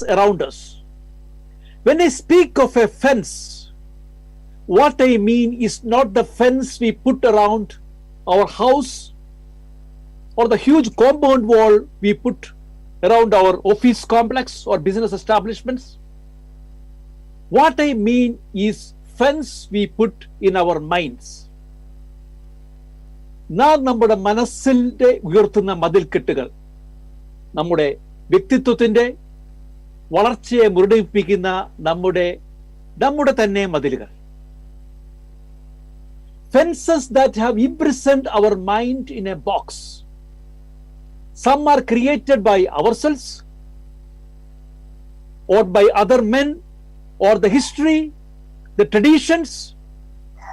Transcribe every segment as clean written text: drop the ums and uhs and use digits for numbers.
around us. When I speak of a fence, what I mean is not the fence we put around our house or the huge compound wall we put around our office complex or business establishments. What I mean is fence we put in our minds. നാം നമ്മുടെ മനസ്സിന്റെ ഉയർത്തുന്ന മതിൽക്കെട്ടുകൾ, നമ്മുടെ വ്യക്തിത്വത്തിന്റെ വളർച്ചയെ മുരടിപ്പിക്കുന്ന നമ്മുടെ തന്നെ മതിലുകൾ. Fences that have imprisoned our mind in a box. Some are created by ourselves or by other men or the history, the traditions,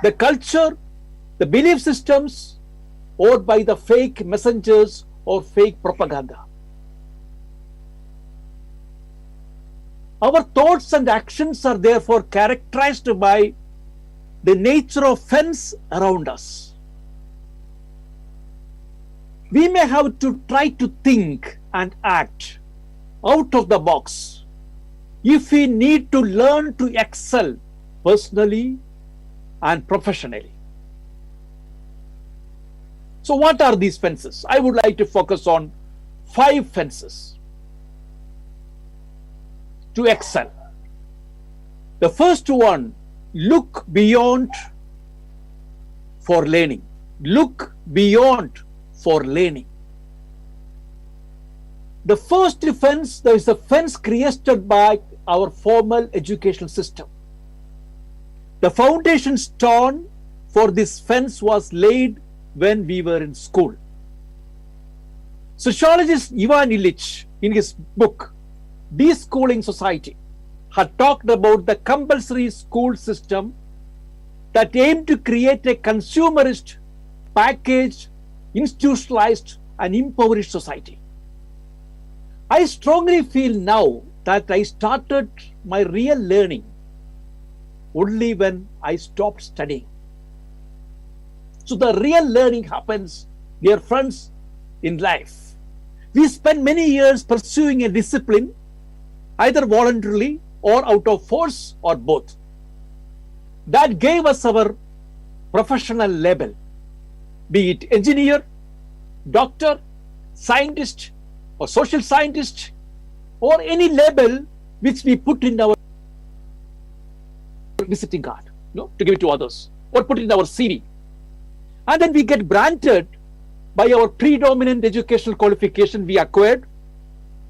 the culture, the belief systems, or by the fake messengers or fake propaganda. Our thoughts and actions are therefore characterized by the nature of fence around us. We may have to try to think and act out of the box if we need to learn to excel personally and professionally. So what are these fences? I would like to focus on 5 fences to excel. The first one, look beyond for learning. Look beyond for learning. The first fence, there is a fence created by our formal educational system. The foundation stone for this fence was laid when we were in school. Sociologist Ivan Illich, in his book Deschooling Society, had talked about the compulsory school system that aimed to create a consumerist, packaged, institutionalized, and impoverished society. I strongly feel now that I started my real learning only when I stopped studying. So the real learning happens, dear friends, in life. We spend many years pursuing a discipline, either voluntarily or out of force or both. That gave us our professional label, be it engineer, doctor, scientist, or social scientist, or any label which we put in our visiting card, to give it to others, or put it in our CV. And then we get branded by our predominant educational qualification we acquired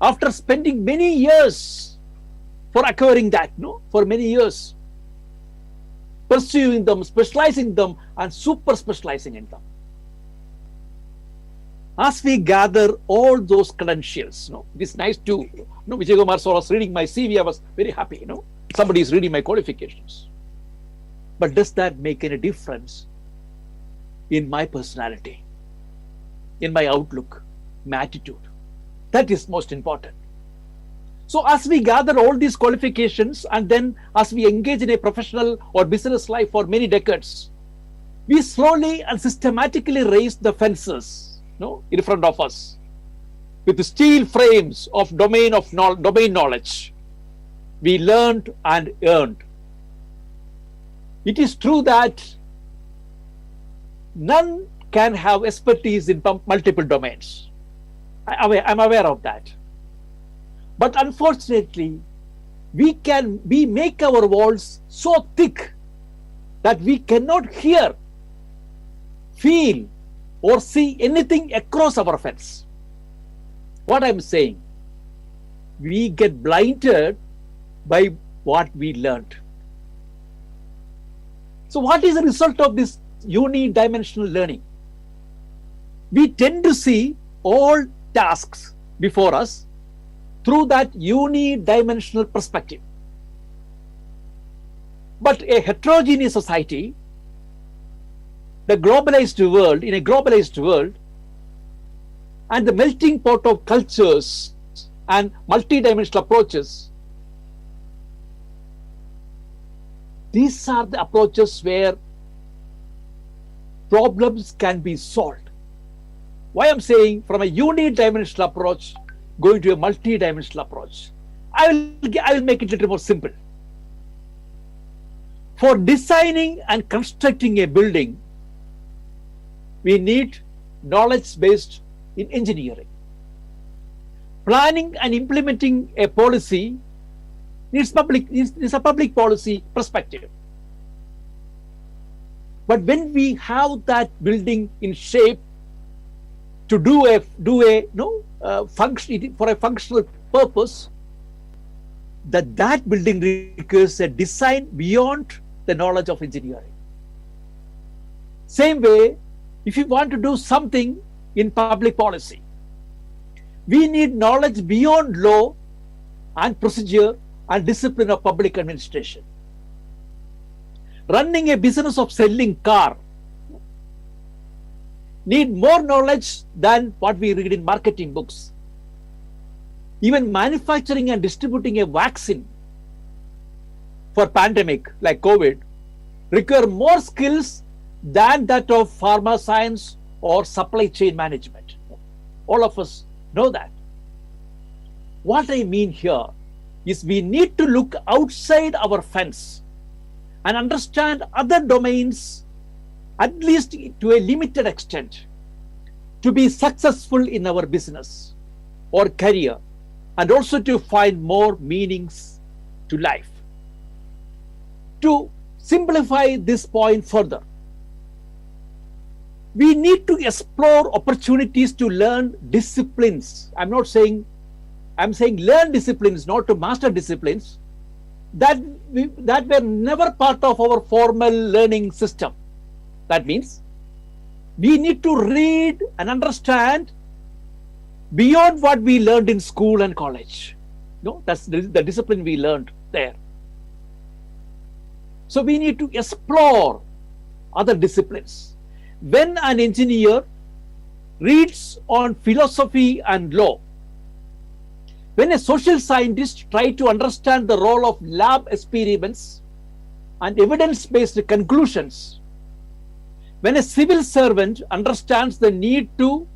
after spending many years for acquiring that, for many years, pursuing them, specializing them, and super specializing in them. As we gather all those credentials, it is nice to, Vijay Kumar Sir was reading my CV, I was very happy, somebody is reading my qualifications. But does that make any difference in my personality, in my outlook, my attitude? That is most important. So as we gather all these qualifications and then as we engage in a professional or business life for many decades, we slowly and systematically raise the fences in front of us with the steel frames of domain knowledge we learned and earned. It is true that none can have expertise in multiple domains. I'm aware of that. But unfortunately, we make our walls so thick that we cannot hear, feel, or see anything across our fence. What I'm saying, we get blinded by what we learned. So what is the result of this unidimensional learning? We tend to see all tasks before us through that unidimensional perspective. But a heterogeneous society, in a globalized world, and the melting pot of cultures and multidimensional approaches, these are the approaches where problems can be solved. Why I'm saying from a unidimensional approach going to a multidimensional approach. I will make it a little more simple. For designing and constructing a building, we need knowledge based in engineering. Planning and implementing a policy needs a public policy perspective. But when we have that building in shape to function for a functional purpose, that building requires a design beyond the knowledge of engineering. Same way, if you want to do something in public policy, we need knowledge beyond law and procedure and discipline of public administration. Running a business of selling car need more knowledge than what we read in marketing books. Even manufacturing and distributing a vaccine for pandemic like COVID require more skills than that of pharma science or supply chain management. All of us know that. What I mean here is we need to look outside our fence and understand other domains, at least to a limited extent, to be successful in our business or career, and also to find more meanings to life. To simplify this point further, we need to explore opportunities to learn disciplines. I'm saying learn disciplines, not to master disciplines that were never part of our formal learning system. That means we need to read and understand beyond what we learned in school and college. That's the discipline we learned there. So we need to explore other disciplines. When an engineer reads on philosophy and law, when a social scientist tries to understand the role of lab experiments and evidence-based conclusions, when a civil servant understands the need to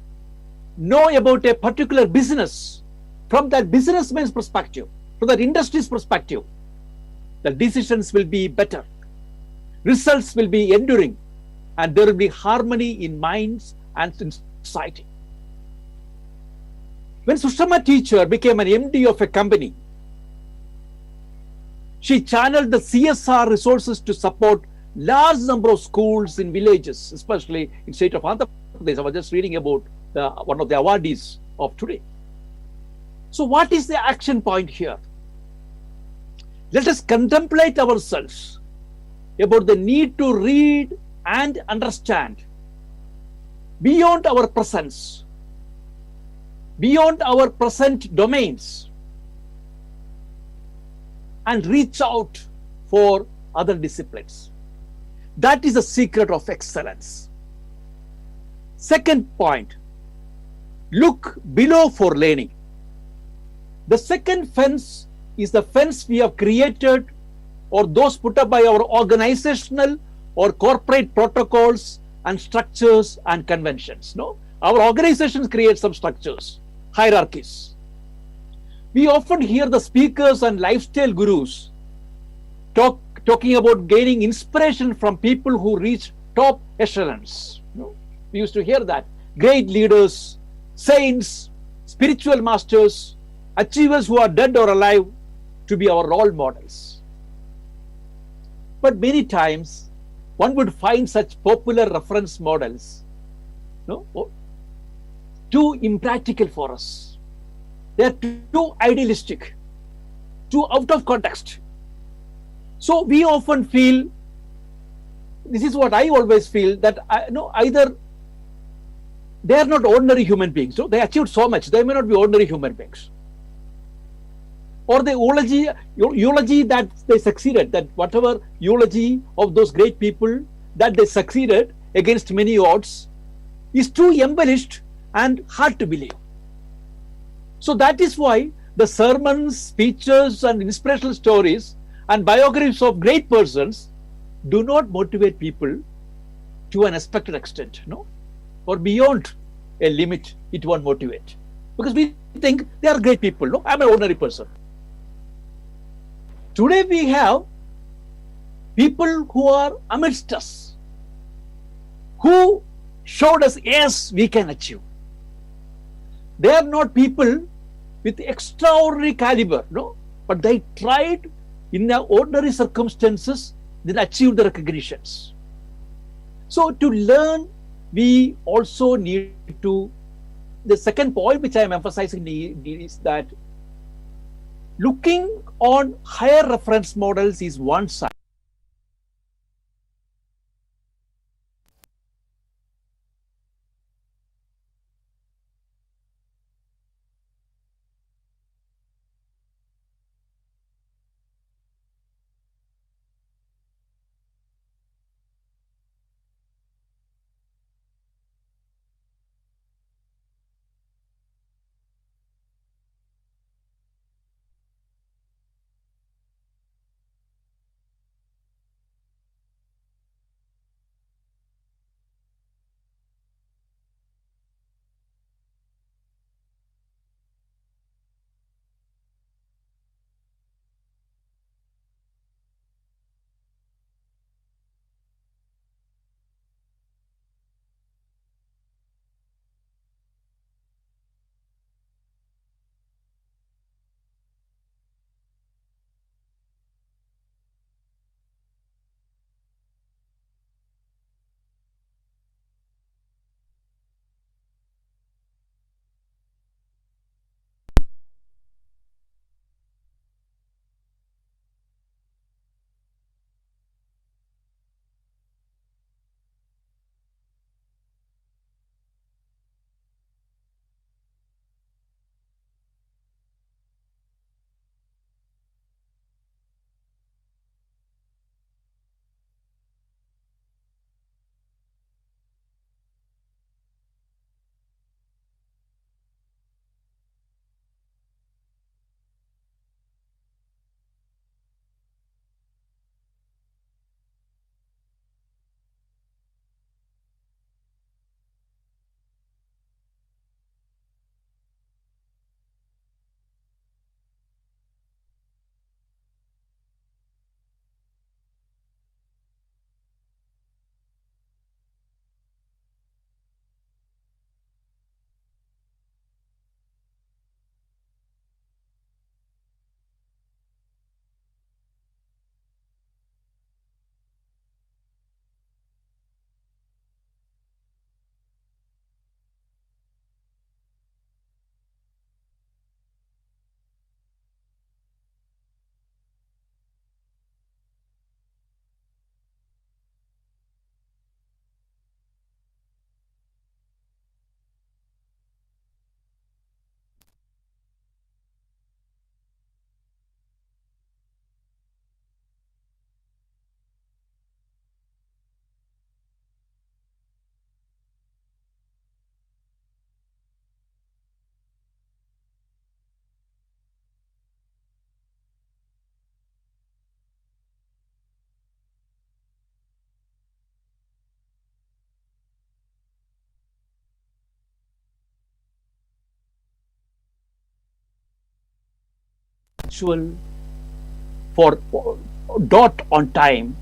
know about a particular business from that businessman's perspective, from that industry's perspective, the decisions will be better, results will be enduring, and there will be harmony in minds and in society. When Sushma teacher became an MD of a company, she channeled the CSR resources to support large number of schools in villages, especially in state of Andhra Pradesh. I was just reading about one of the awardees of today. So what is the action point here? Let us contemplate ourselves about the need to read and understand beyond our presence, beyond our present domains, and reach out for other disciplines. That is the secret of excellence. Second point, look below for learning. The second fence is the fence we have created or those put up by our organizational or corporate protocols and structures and conventions. Our organizations create some structures, hierarchies. We often hear the speakers and lifestyle gurus talking about gaining inspiration from people who reach top echelons. We used to hear that. Great leaders, saints, spiritual masters, achievers who are dead or alive to be our role models. But many times one would find such popular reference models too impractical for us. They are too idealistic, too out of context. So we often feel, this is what I always feel, that either they are not ordinary human beings. So they achieved so much, they may not be ordinary human beings. Or the eulogy that they succeeded, that whatever eulogy of those great people that they succeeded against many odds is too embellished and hard to believe. So that is why the sermons, speeches, and inspirational stories and biographies of great persons do not motivate people to an expected extent, or beyond a limit it won't motivate. Because we think they are great people, I'm an ordinary person. Today we have people who are amidst us, who showed us, yes, we can achieve. They are not people with extraordinary caliber, no, but they tried in the ordinary circumstances, then achieved the recognitions. So to learn, we also need to, the second point which I am emphasizing is that looking on higher reference models is one side. Punctual for dot on time,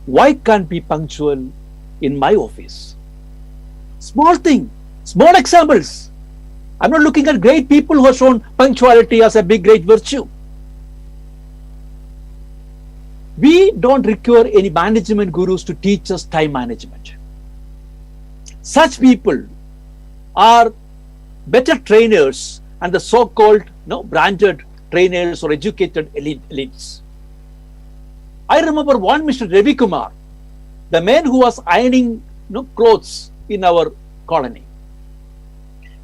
why can't be punctual in my office? Small thing, small examples. I'm not looking at great people who have shown punctuality as a big great virtue. We don't require any management gurus to teach us time management. Such people are better trainers and the so-called branded trainers or educated elites. I remember one Mr. Ravi Kumar, the man who was ironing clothes in our colony.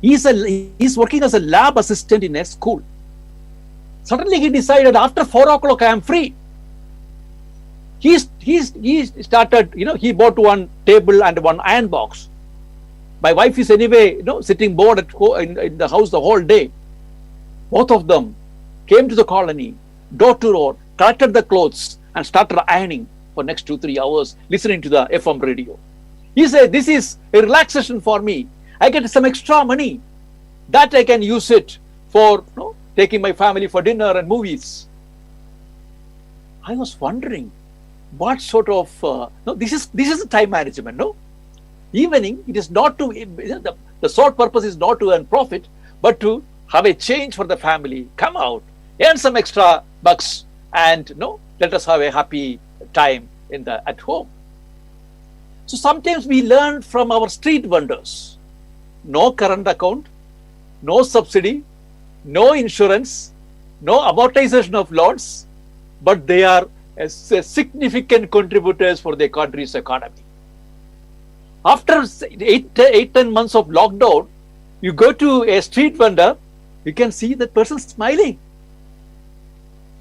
He's working as a lab assistant in a school. Suddenly he decided after 4 o'clock I am free. He started, he bought one table and one iron box. My wife is anyway, sitting bored in the house the whole day. Both of them came to the colony, door to door, collected the clothes and started ironing for next 2-3 hours, listening to the FM radio. He said, this is a relaxation for me. I get some extra money that I can use it for taking my family for dinner and movies. I was wondering what sort of, no, this is the time management, no? Evening, it is not to, the sole purpose is not to earn profit, but to have a change for the family, come out, earn some extra bucks, and let us have a happy time at home. So sometimes we learn from our street vendors. No current account, no subsidy, no insurance, no amortization of loans, but they are significant contributors for the country's economy. After 8-10 months of lockdown, you go to a street vendor, you can see that person smiling.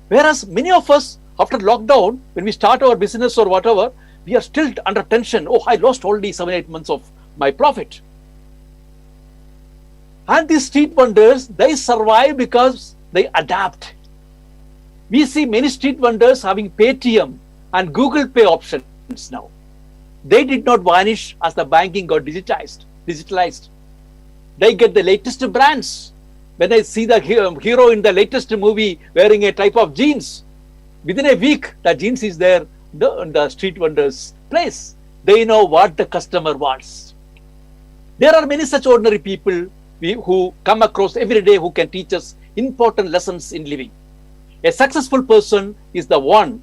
Whereas many of us, after lockdown, when we start our business or whatever, we are still under tension. Oh, I lost already 7-8 months of my profit. And these street vendors, they survive because they adapt. We see many street vendors having Paytm and Google Pay options now. They did not vanish as the banking got digitalized. They get the latest brands. When I see the hero in the latest movie wearing a type of jeans, within a week, the jeans is there in the street vendor's place. They know what the customer wants. There are many such ordinary people who come across every day who can teach us important lessons in living. A successful person is the one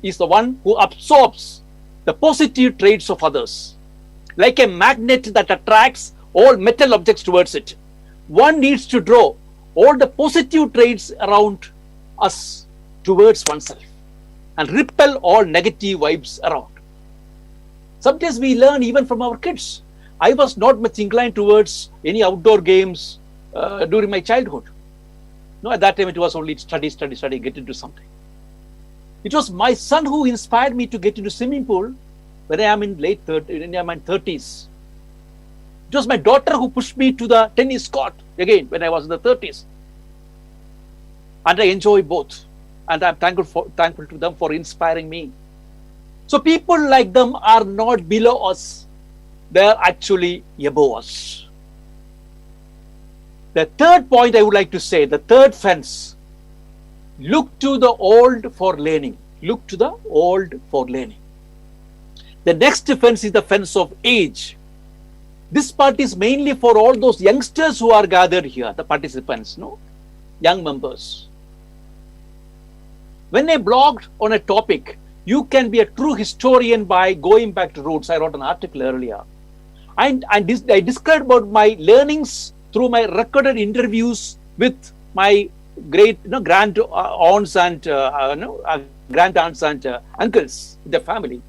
who absorbs the positive traits of others. Like a magnet that attracts all metal objects towards it. One needs to draw all the positive traits around us towards oneself and repel all negative vibes around. Sometimes we learn even from our kids. I was not much inclined towards any outdoor games during my childhood. No, at that time it was only study, get into something. It was my son who inspired me to get into swimming pool when I am in my 30s. It was my daughter who pushed me to the tennis court again when I was in the 30s. And I enjoy both. And I'm thankful to them for inspiring me. So people like them are not below us. They are actually above us. The third point I would like to say, the third fence, look to the old for learning. Look to the old for learning. The next fence is the fence of age. This part is mainly for all those youngsters who are gathered here, the participants, young members. When I blogged on a topic, you can be a true historian by going back to roots. I wrote an article earlier. And I described about my learnings through my recorded interviews with my great grand aunts and grand aunts and uncles, the family.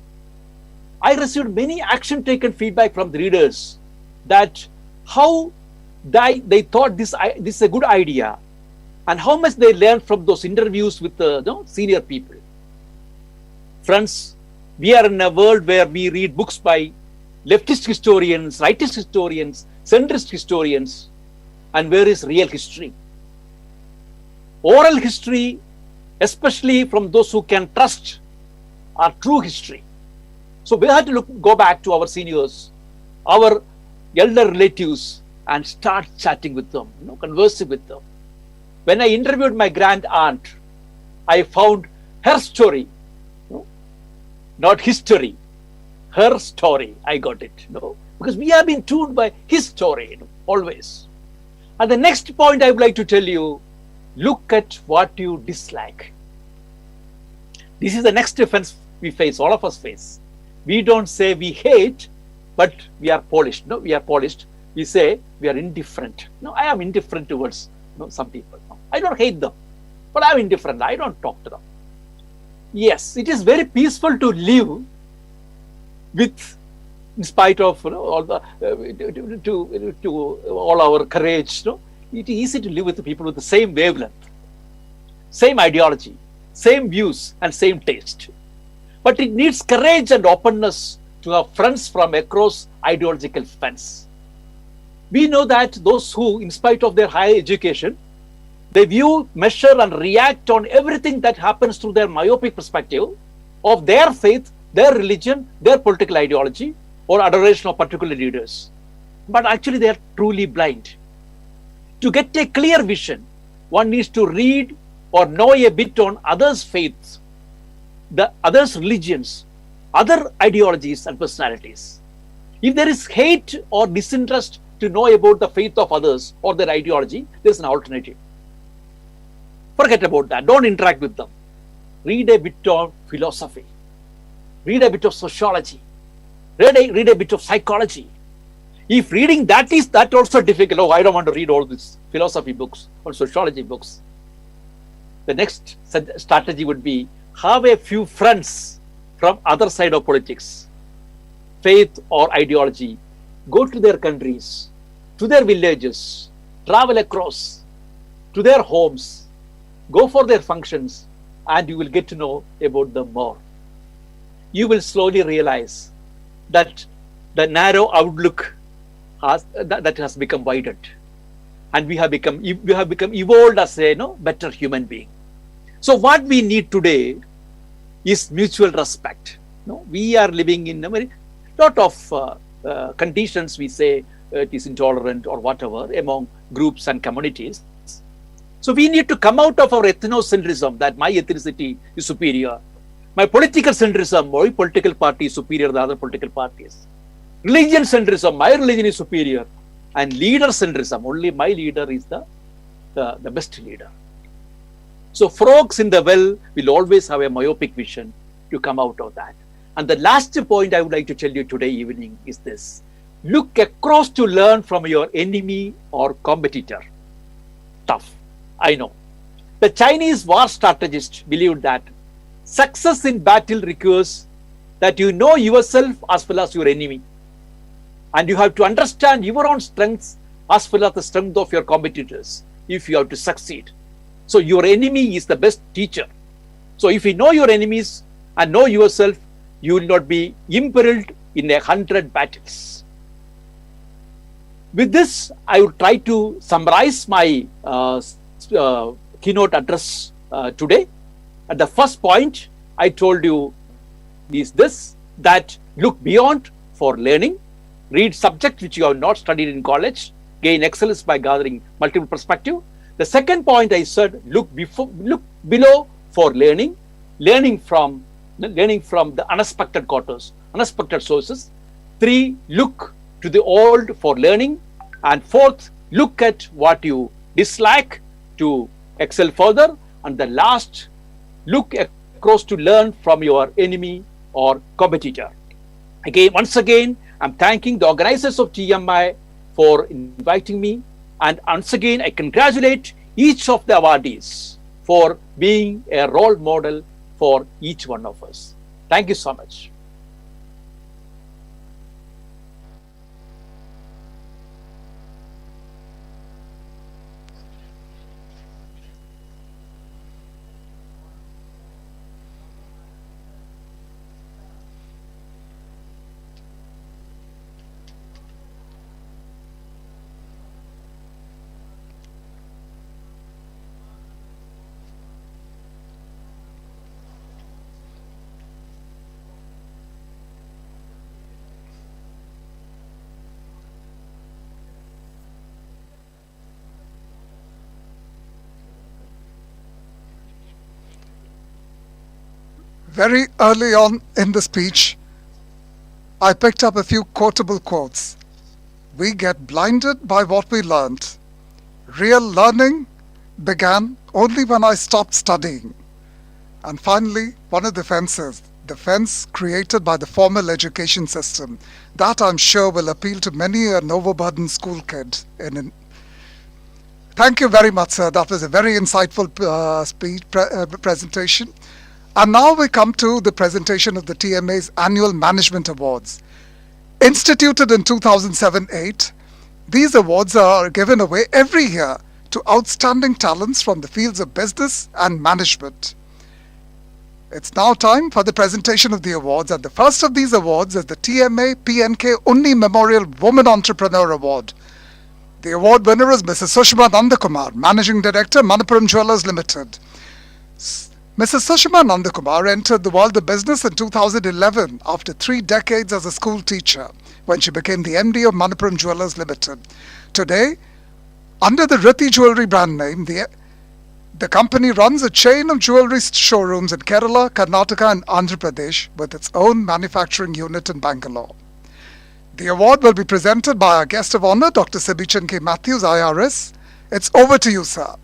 I received many action taken feedback from the readers that how they thought this is a good idea and how much they learned from those interviews with the senior people. Friends, we are in a world where we read books by leftist historians, rightist historians, centrist historians, and where is real history? Oral history, especially from those who can trust, are true history. So we have to go back to our seniors, our elder relatives, and start chatting with them, conversing with them. When I interviewed my grand aunt, I found her story, not history, her story. I got it, because we have been tuned by his story, always. And the next point I would like to tell you, look at what you dislike. This is the next offense we face, all of us face. We don't say we hate, but we are polished. No, we are polished. We say we are indifferent. No, I am indifferent towards some people. No, I don't hate them, but I am indifferent. I don't talk to them. Yes, it is very peaceful to live with, in spite of all the all our courage. It is easy to live with people with the same wavelength, same ideology, same views, and same taste. But it needs courage and openness to have friends from across ideological fence. We know that those who, in spite of their higher education, they view, measure, and react on everything that happens through their myopic perspective of their faith, their religion, their political ideology, or adoration of particular leaders. But actually they are truly blind. To get a clear vision, one needs to read or know a bit on others' faiths the others' religions, other ideologies and personalities. If there is hate or disinterest to know about the faith of others or their ideology, there is an alternative. Forget about that. Don't interact with them. Read a bit of philosophy. Read a bit of sociology. Read a bit of psychology. If reading that is that also difficult, oh, I don't want to read all these philosophy books or sociology books. The next strategy would be have a few friends from other side of politics, faith or ideology. Go to their countries, to their villages, travel across, to their homes, go for their functions, and you will get to know about them more. You will slowly realize that the narrow outlook that has become widened, and we have become evolved as a better human being. So what we need today is mutual respect. We are living in a very lot of conditions. We say it is intolerant or whatever among groups and communities. So we need to come out of our ethnocentrism, that my ethnicity is superior. My political centrism, my political party is superior to the other political parties. Religion centrism, my religion is superior. And leader centrism, only my leader is the best leader. So frogs in the well will always have a myopic vision to come out of that. And the last point I would like to tell you today evening is this. Look across to learn from your enemy or competitor. Tough, I know. The Chinese war strategist believed that success in battle requires that you know yourself as well as your enemy. And you have to understand your own strengths as well as the strength of your competitors if you have to succeed. So your enemy is the best teacher. So if you know your enemies and know yourself, you will not be imperiled in 100 battles. With this, I will try to summarize my keynote address today. At the first point, I told you is this, that look beyond for learning, read subjects which you have not studied in college, gain excellence by gathering multiple perspective. The second point I said, look below for learning from the unexpected quarters, unexpected sources. 3, look to the old for learning. And 4th, look at what you dislike to excel further. And the last, look across to learn from your enemy or competitor. Once again, I'm thanking the organizers of TMI for inviting me. And once again, I congratulate each of the awardees for being a role model for each one of us. Thank you so much. Very early on in the speech, I picked up a few quotable quotes. We get blinded by what we learned. Real learning began only when I stopped studying. And finally, one of the fences, the fence created by the formal education system. That I'm sure will appeal to many an overburdened school kid. Thank you very much, sir. That was a very insightful presentation. And now we come to the presentation of the TMA's Annual Management Awards. Instituted in 2007-8, these awards are given away every year to outstanding talents from the fields of business and management. It's now time for the presentation of the awards, and the first of these awards is the TMA PNK Unni Memorial Woman Entrepreneur Award. The award winner is Mrs. Sushma Nandakumar, Managing Director, Manappuram Jewellers Limited. Mrs. Sushma Nandakumar entered the world of business in 2011 after 3 decades as a school teacher, when she became the MD of Manappuram Jewellers Limited. Today, under the Riti Jewellery brand name, the The company runs a chain of jewelry showrooms in Kerala, Karnataka and Andhra Pradesh with its own manufacturing unit in Bangalore. The award will be presented by our guest of honor, Dr. Sebichan K. Matthews, IRS. It's over to you, sir.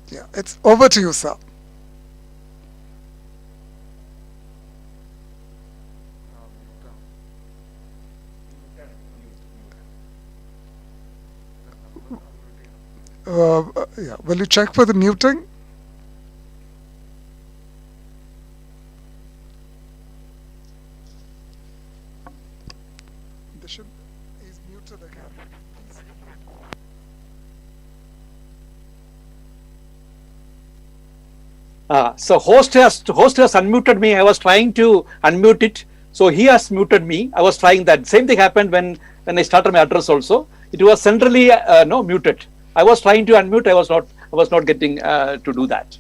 Yeah, it's over to you, sir. Yeah, will you check for the muting? He's muted again. So host has unmuted me. I was trying to unmute it. So he has muted me. I was trying that. Same thing happened when I started my address also. It was centrally muted. I was trying to unmute. I was not getting to do that.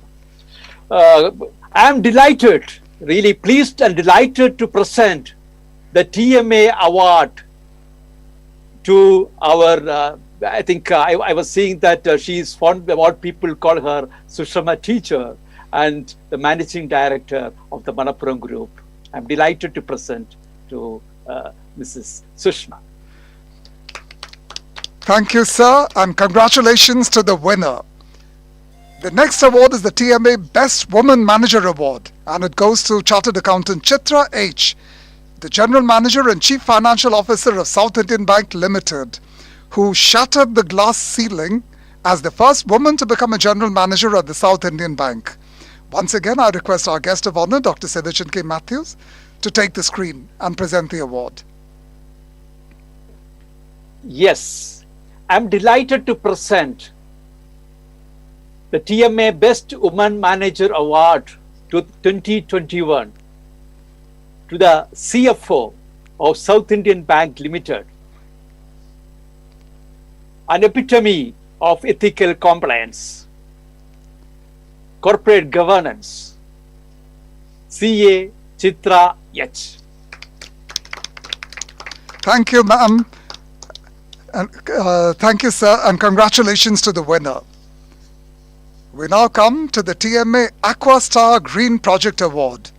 I am delighted, really pleased and delighted to present the TMA award to our, I think I was seeing that she is fond of what people call her Sushma teacher and the managing director of the Manappuram Group. I'm delighted to present to Mrs. Sushma. Thank you, sir, and congratulations to the winner. The next award is the TMA Best Woman Manager Award, and it goes to Chartered Accountant Chetra H., the General Manager and Chief Financial Officer of South Indian Bank Limited, who shattered the glass ceiling as the first woman to become a General Manager at the South Indian Bank. Once again, I request our guest of honor, Dr. Sebichan K. Matthews, to take the screen and present the award. Yes, I'm delighted to present the TMA Best Woman Manager Award to 2021 to the CFO of South Indian Bank Limited, an epitome of ethical compliance, corporate governance, CA Chetra H. Thank you, ma'am. And thank you, sir, and congratulations to the winner. We now come to the TMA Aquastar Green Project Award.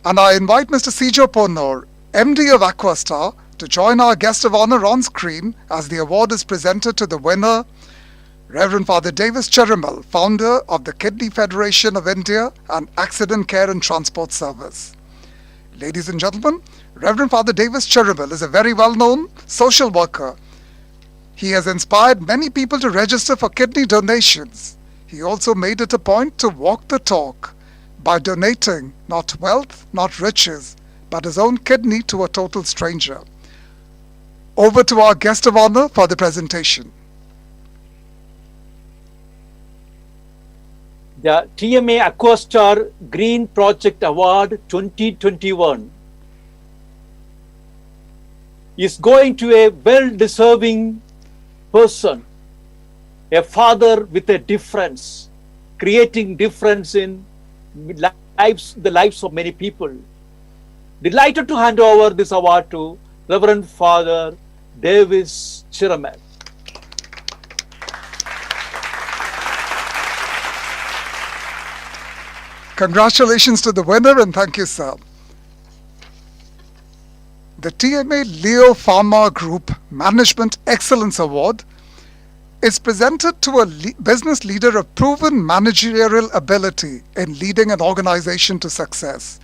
And I invite Mr. Sijo Ponor, MD of Aquastar, to join our guest of honor on screen as the award is presented to the winner, Reverend Father Davis Cherimal, founder of the Kidney Federation of India and Accident Care and Transport Service. Ladies and gentlemen, Reverend Father Davis Cherimal is a very well-known social worker. He has inspired many people to register for kidney donations. He also made it a point to walk the talk by donating not wealth, not riches, but his own kidney to a total stranger. Over to our guest of honor for the presentation. The TMA Aquastar Green Project Award 2021 is going to a well-deserving person, a father with a difference, creating difference in the lives of many people. Delighted to hand over this award to Reverend Father Davis Cherimal. Congratulations to the winner and thank you, sir. The TMA Leo Pharma Group Management Excellence Award is presented to a business leader of proven managerial ability in leading an organization to success.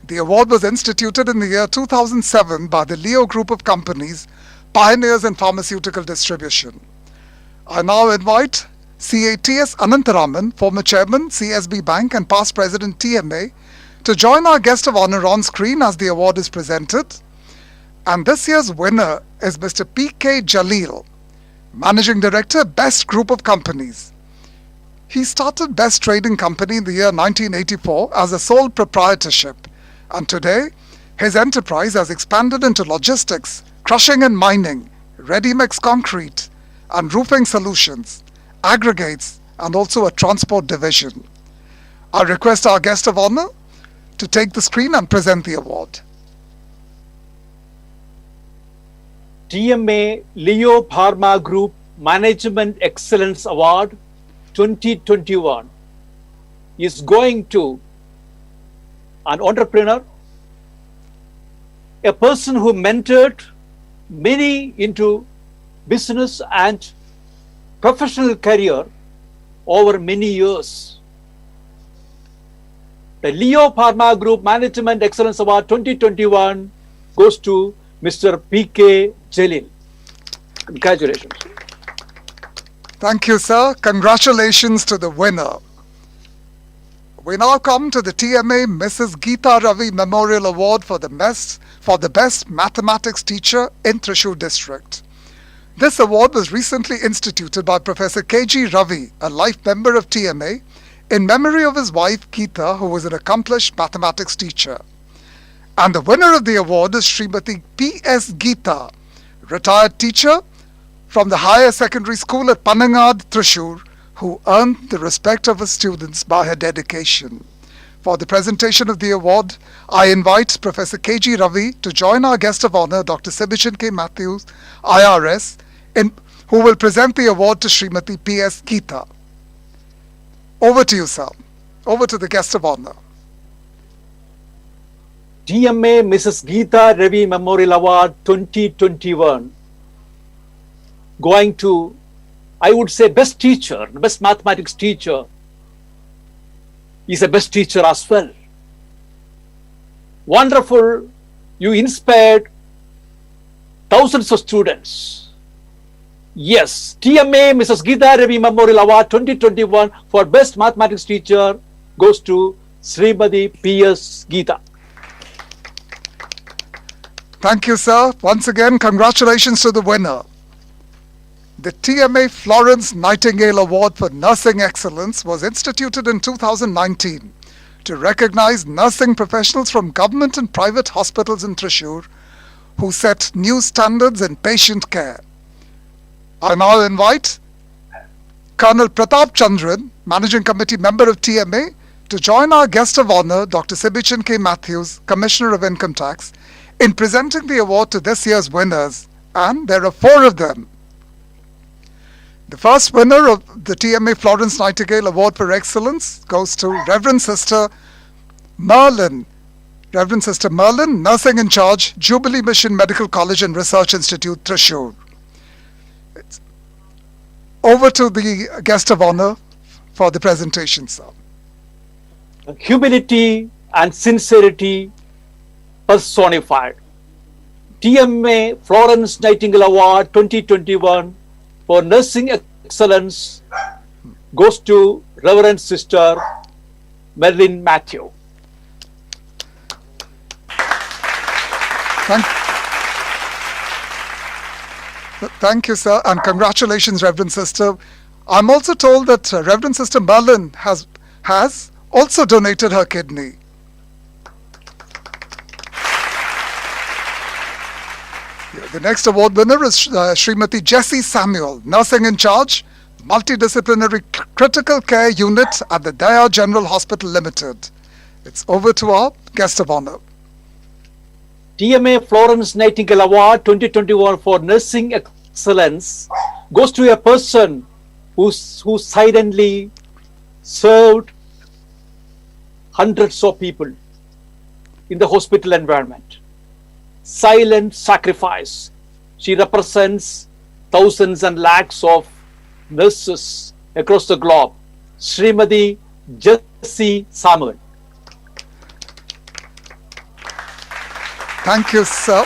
The award was instituted in the year 2007 by the Leo Group of Companies, pioneers in pharmaceutical distribution. I now invite CATS Anantaraman, former chairman, CSB Bank and past president TMA, to join our guest of honor on screen as the award is presented. And this year's winner is Mr. P.K. Jalil, Managing Director, Best Group of Companies. He started Best Trading Company in the year 1984 as a sole proprietorship, and today his enterprise has expanded into logistics, crushing and mining, ready-mix concrete and roofing solutions, aggregates, and also a transport division. I request our guest of honor to take the screen and present the award. TMA Leo Pharma Group Management Excellence Award 2021 is going to an entrepreneur, a person who mentored many into business and professional career over many years. The Leo Pharma Group Management Excellence Award 2021 goes to Mr. P.K. Jalil. Congratulations. Thank you, sir. Congratulations to the winner. We now come to the TMA Mrs. Geeta Ravi Memorial Award for the best mathematics teacher in Thrissur district. This award was recently instituted by Professor K.G. Ravi, a life member of TMA, in memory of his wife Geeta, who was an accomplished mathematics teacher. And the winner of the award is Srimati P.S. Geeta, retired teacher from the higher secondary school at Panangad, Thrissur, who earned the respect of her students by her dedication. For the presentation of the award, I invite Professor K.G. Ravi to join our guest of honor, Dr. Sibichan K. Matthews, IRS, who will present the award to Srimati P.S. Geeta. Over to you, sir. Over to the guest of honor. TMA Mrs. Geeta Ravi Memorial Award 2021 going to, I would say, best teacher, best mathematics teacher is a best teacher as well. Wonderful, you inspired thousands of students. Yes, TMA Mrs. Geeta Ravi Memorial Award 2021 for best mathematics teacher goes to Srimati P.S. Geeta. Thank you, sir. Once again, congratulations to the winner. The TMA Florence Nightingale Award for Nursing Excellence was instituted in 2019 to recognize nursing professionals from government and private hospitals in Thrissur who set new standards in patient care. I now invite Colonel Pratap Chandran, Managing Committee member of TMA, to join our guest of honor, Dr. Sibichan K. Matthews, Commissioner of Income Tax, in presenting the award to this year's winners, and there are 4 of them. The first winner of the TMA Florence Nightingale Award for Excellence goes to Reverend Sister Merlin. Reverend Sister Merlin, Nursing in Charge, Jubilee Mission Medical College and Research Institute, Thrissur. Over to the guest of honor for the presentation, sir. Humility and sincerity personified. TMA Florence Nightingale Award 2021 for Nursing Excellence goes to Reverend Sister Merlin Matthew. Thank you, sir, and congratulations, Reverend Sister. I'm also told that Reverend Sister Merlin has also donated her kidney. The next award winner is Srimati Jessie Samuel, Nursing in Charge, Multidisciplinary Critical Care Unit at the Daya General Hospital Limited. It's over to our guest of honor. TMA Florence Nightingale Award 2021 for Nursing Excellence goes to a person who silently served hundreds of people in the hospital environment. Silent sacrifice. She represents thousands and lakhs of nurses across the globe. Srimati Jessie Samuel. Thank you, sir.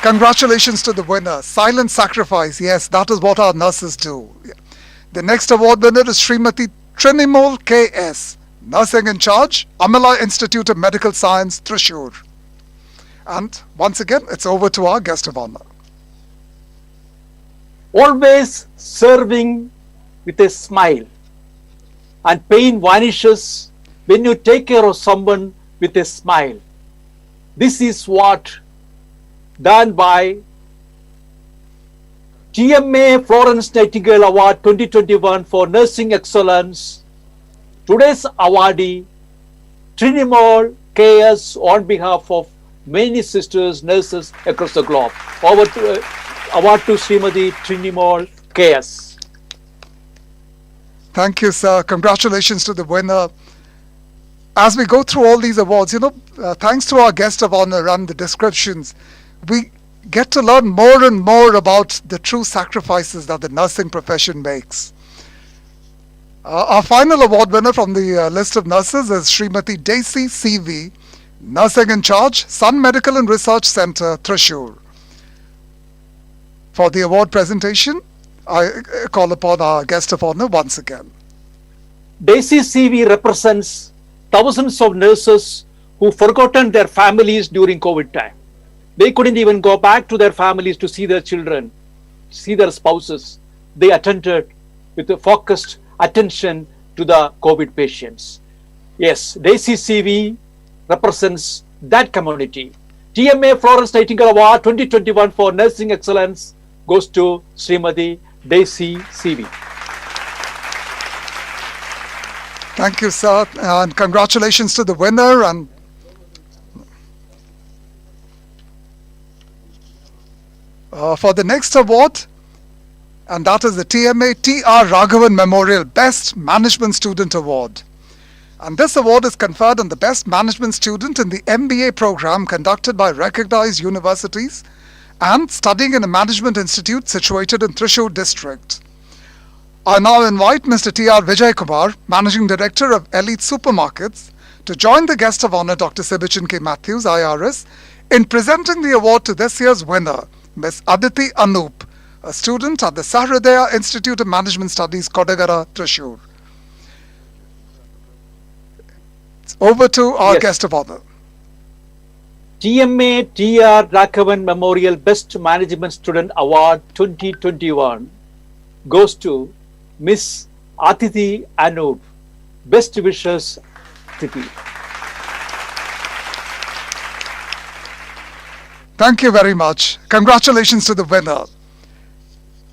Congratulations to the winner. Silent sacrifice. Yes, that is what our nurses do. The next award winner is Srimati Trinimol K.S., Nursing in Charge, Amala Institute of Medical Science, Thrissur. And once again, it's over to our guest of honor. Always serving with a smile, and pain vanishes when you take care of someone with a smile. This is what done by TMA Florence Nightingale Award 2021 for Nursing Excellence. Today's awardee, Trinimol KS, on behalf of many sisters, nurses across the globe. Over to award to Srimati Trinimol KS. Thank you, sir. Congratulations to the winner. As we go through all these awards, thanks to our guest of honor and the descriptions, we get to learn more and more about the true sacrifices that the nursing profession makes. Our final award winner from the list of nurses is Srimati Daisy CV, Nursing in Charge, Sun Medical and Research Center, Prashu. For the award presentation, I call upon our guest of honor once again. Daisy CV represents thousands of nurses who forgotten their families during COVID time. They couldn't even go back to their families to see their children, see their spouses. They attended with a focused attention to the COVID patients. Yes, Daisy CV represents that community. TMA Florence Nightingale Award 2021 for Nursing Excellence goes to Srimati Daisy CV. Thank you, sir, and congratulations to the winner. And for the next award, and that is the TMA TR Raghavan Memorial Best Management Student Award. And this award is conferred on the best management student in the MBA program conducted by recognized universities and studying in a management institute situated in Thrissur district. I now invite Mr. T.R. Vijay Kumar, Managing Director of Elite Supermarkets, to join the guest of honor, Dr. Sibichan K. Matthews, IRS, in presenting the award to this year's winner, Ms. Aditi Anup, a student at the Sahridaya Institute of Management Studies, Kodagara, Thrissur. It's over to our guest of honor. TMA TR Raghavan Memorial Best Management Student Award 2021 goes to Miss Aditi Anup. Best wishes, Aditi. Thank you very much. Congratulations to the winner.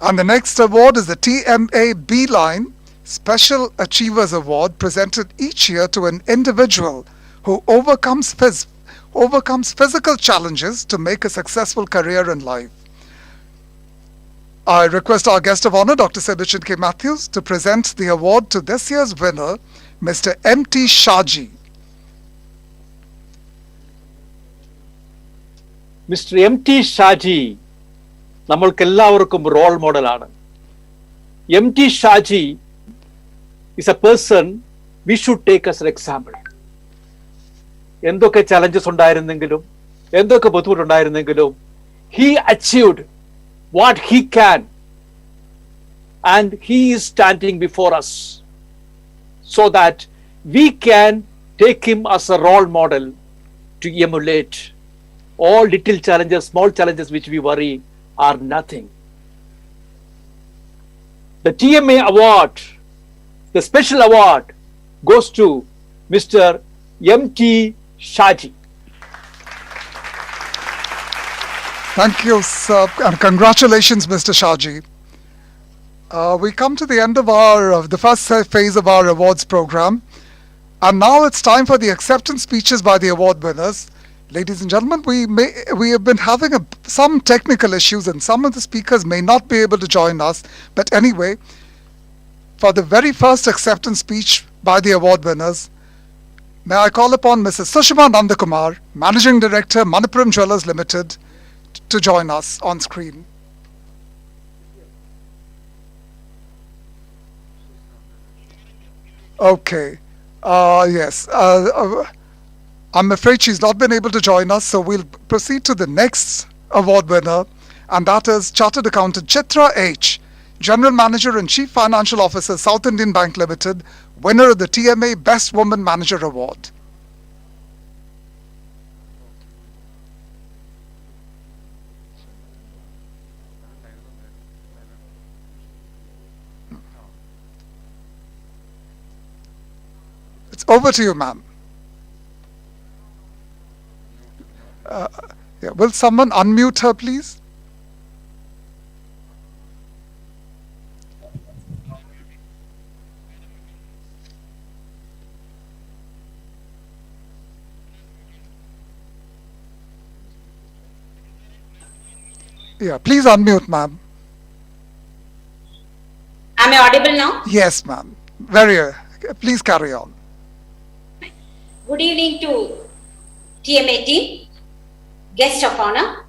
And the next award is the TMA B-Line Special Achievers Award, presented each year to an individual who overcomes physical challenges to make a successful career in life. I request our guest of honor, Dr. Sibichan K. Matthews, to present the award to this year's winner, Mr. M.T. Shaji. Mr. M.T. Shaji, നമ്മൾക്കെല്ലാവർക്കും role മോഡലാണ്. M.T. Shaji is a person we should take as an example. എന്തൊക്കെ challenges ഉണ്ടായിരുന്നെങ്കിലും, എന്തൊക്കെ ബുദ്ധിമുട്ടുണ്ടായിരുന്നെങ്കിലും, he achieved what he can, and he is standing before us so that we can take him as a role model to emulate. All little challenges, small challenges which we worry are nothing. The TMA award, the special award, goes to Mr. M.T. Shaji. Thank you, sir, and congratulations, Mr. Shaji. We come to the end of the first phase of our awards program, and now it's time for the acceptance speeches by the award winners. Ladies and gentlemen, we have been having some technical issues, and some of the speakers may not be able to join us. But anyway, for the very first acceptance speech by the award winners, may I call upon Mrs. Sushma Nandakumar, Managing Director, Manappuram Jewellers Limited, to join us on screen. Okay. Yes. I'm afraid she's not been able to join us, so we'll proceed to the next award winner, and that is Chartered Accountant Chetra H, General Manager and Chief Financial Officer, South Indian Bank Limited, winner of the TMA Best Woman Manager Award. It's over to you, ma'am. Will someone unmute her, please? Yeah, please unmute, ma'am. Am I audible now? Yes, ma'am. Very. Please carry on. Good evening to TMA team, guest of honor,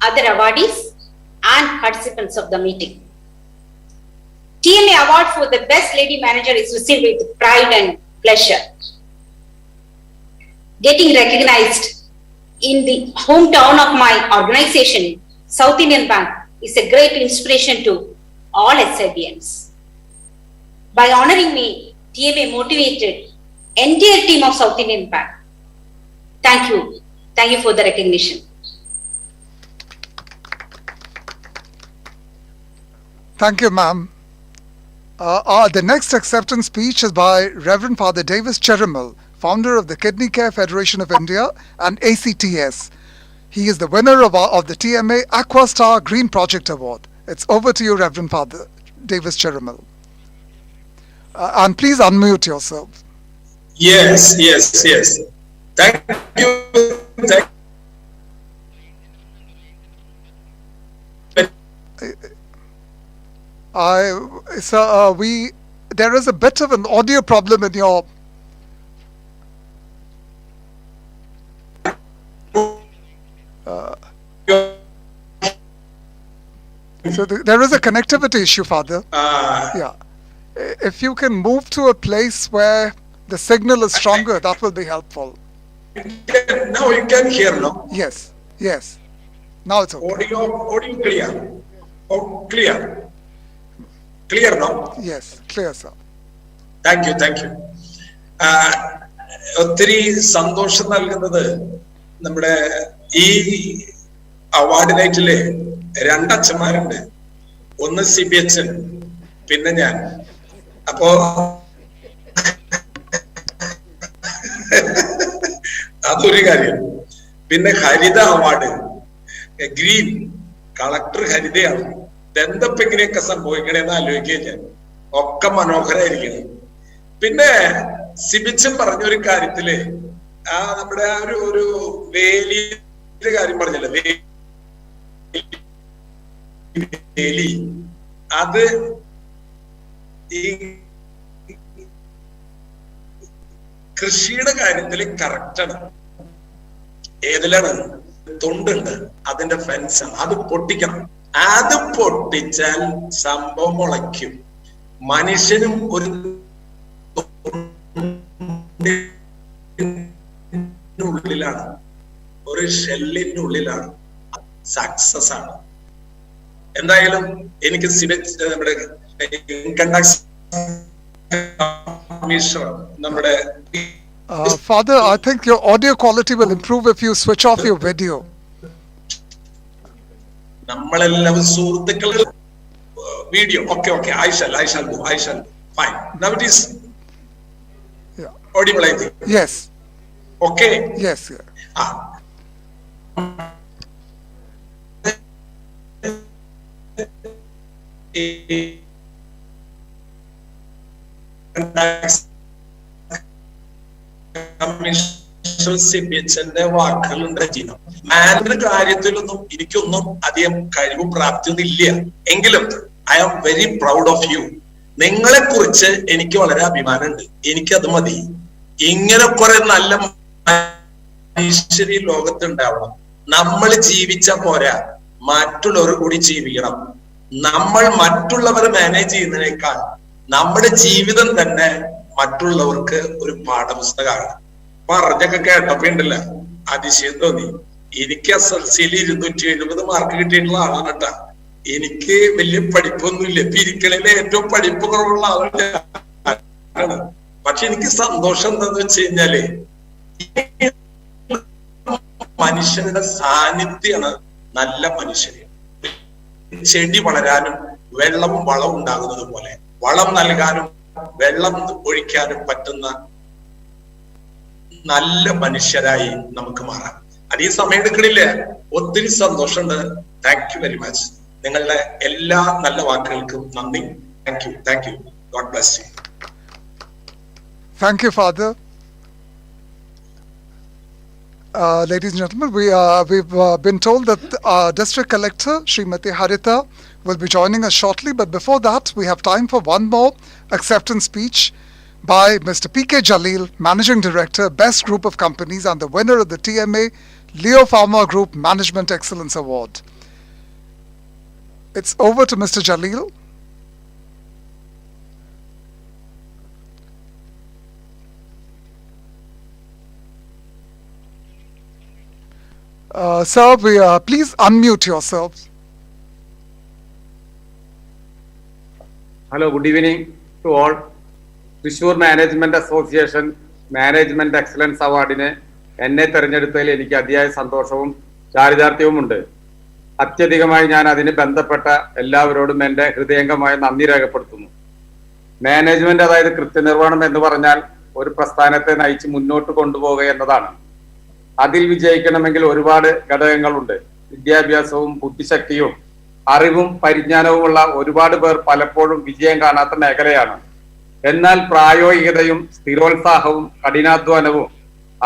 other awardees, and participants of the meeting. TMA Award for the Best Lady Manager is received with pride and pleasure. Getting recognized in the hometown of my organization, South Indian Bank, is a great inspiration to all SIBMs. By honoring me, TMA motivated entire team of South Indian Bank. Thank you. Thank you for the recognition. Thank you, ma'am. The next acceptance speech is by Reverend Father Davis Cherimal, founder of the Kidney Care Federation of India and ACTS. He is the winner of the TMA Aqua Star Green Project Award. It's over to you, Reverend Father Davis Cherimal. And please unmute yourself. Yes. Thank you. There is a bit of an audio problem in your. There is a connectivity issue, Father. Yeah. If you can move to a place where the signal is stronger, that will be helpful. Now you can hear, no? Yes. Now it's okay. Audio clear. Oh, clear. Clear, no? Yes, clear, sir. Thank you. ഒത്തിരി സന്തോഷം നൽകുന്നത് നമ്മുടെ ഈ award നൈറ്റില് രണ്ടച്ഛന്മാരുണ്ട്. ഒന്ന് CBHN, പിന്നെ ഞാൻ. അപ്പോ അതൊരു കാര്യം. പിന്നെ ഹരിത അവാർഡ്, ഗ്രീൻ കളക്ടർ ഹരിതയാണ്. എന്തപ്പോ ഇങ്ങനെയൊക്കെ സംഭവിക്കണേന്ന് ആലോചിക്കുക ഞാൻ. ഒക്കെ മനോഹരായിരിക്കണം. പിന്നെ സിബിച്ചൻ പറഞ്ഞൊരു കാര്യത്തില് നമ്മുടെ ഒരു വേലിയുടെ കാര്യം പറഞ്ഞല്ലോ, വേലി, അത് ഈ കൃഷിയുടെ കാര്യത്തില് കറക്റ്റാണ്. ഏതിലാണ്? തൊണ്ടുണ്ട്, അതിന്റെ ഫെൻസ്, അത് പൊട്ടിക്കണം. അത് പൊട്ടിച്ചാൽ സംഭവം മുളയ്ക്കും. മനുഷ്യനും ഒരു ഉള്ളിലാണ്, ഒരു ഷെല്ലിന്റെ ഉള്ളിലാണ്. സക്സസ് ആണ്. എന്തായാലും എനിക്ക് നമ്മുടെ ഇൻകം ടാക്സ് കമ്മീഷണർ, നമ്മുടെ Father, I think your audio quality will improve if you switch off your video. നമ്മളെല്ലാം സുഹൃത്തുക്കൾ video. Okay. I shall do. Fine. Now it is audible, I think. Yes. Okay. Yes. CBHന്റെ വാക്കുകളുണ്ട്. Management കാര്യത്തിലൊന്നും എനിക്കൊന്നും അധികം കഴിവും പ്രാപ്തിയൊന്നും ഇല്ല. എങ്കിലും I am very proud of you. നിങ്ങളെ കുറിച്ച് എനിക്ക് വളരെ അഭിമാനമുണ്ട്. എനിക്കത് മതി. ഇങ്ങനെ കുറെ നല്ല മനുഷ്യർ ഈ ലോകത്തുണ്ടാവണം. നമ്മൾ ജീവിച്ച പോരാ, മറ്റുള്ളവർ കൂടി ജീവിക്കണം. നമ്മൾ മറ്റുള്ളവരെ മാനേജ് ചെയ്യുന്നതിനേക്കാൾ നമ്മുടെ ജീവിതം തന്നെ മറ്റുള്ളവർക്ക് ഒരു പാഠപുസ്തകമാണ്. പറഞ്ഞൊക്കെ കേട്ടപ്പോ ഉണ്ടല്ല, അതിശയം തോന്നി. എനിക്ക് SSLC 270 മാർക്ക് കിട്ടിയിട്ടുള്ള ആളാണ് കേട്ടാ. എനിക്ക് വലിയ പഠിപ്പൊന്നുമില്ല. പിരിക്കണിലെ ഏറ്റവും പഠിപ്പ് കുറവുള്ള ആളാണ്. പക്ഷെ എനിക്ക് സന്തോഷം എന്താന്ന് വെച്ച് കഴിഞ്ഞാല് മനുഷ്യരുടെ സാന്നിധ്യമാണ് നല്ല മനുഷ്യര്. ചെടി വളരാനും വെള്ളവും വളവും ഉണ്ടാകുന്നത് പോലെ വളം നൽകാനും വെള്ളം ഒഴിക്കാനും പറ്റുന്ന നല്ല മനുഷ്യരായി നമുക്ക് മാറാം. അത് ഈ സമയം എടുക്കണില്ല. ഒത്തിരി സന്തോഷമുണ്ട്. Thank you very much. നിങ്ങളുടെ എല്ലാ നല്ല വാക്കുകൾക്കും നന്ദി. Thank you. God bless you. Thank you, Father. Ladies and gentlemen, we've been told that District Collector Srimati Harita will be joining us shortly. But before that, we have time for one more acceptance speech by Mr. P.K. Jalil, Managing Director, Best Group of Companies and the winner of the TMA Leo Pharma Group Management Excellence Award. It's over to Mr. Jalil. Sir, please unmute yourself. Hello, good evening to all. Prashu Management Association Management Excellence Award-ine എന്നെ തെരഞ്ഞെടുത്തതിൽ എനിക്ക് അതിയായ സന്തോഷവും ചാരിതാർത്ഥ്യവുമുണ്ട്. അത്യധികമായി ഞാൻ അതിന് ബന്ധപ്പെട്ട എല്ലാവരോടും എൻ്റെ ഹൃദയംഗമായ നന്ദി രേഖപ്പെടുത്തുന്നു. മാനേജ്മെന്റ്, അതായത് കൃത്യനിർവഹണം എന്ന് പറഞ്ഞാൽ ഒരു പ്രസ്ഥാനത്തെ നയിച്ച് മുന്നോട്ട് കൊണ്ടുപോവുക എന്നതാണ്. അതിൽ വിജയിക്കണമെങ്കിൽ ഒരുപാട് ഘടകങ്ങളുണ്ട്. വിദ്യാഭ്യാസവും ബുദ്ധിശക്തിയും അറിവും പരിജ്ഞാനവുമുള്ള ഒരുപാട് പേർ പലപ്പോഴും വിജയം കാണാത്ത മേഖലയാണ്. എന്നാൽ പ്രായോഗികതയും സ്ഥിരോത്സാഹവും കഠിനാധ്വാനവും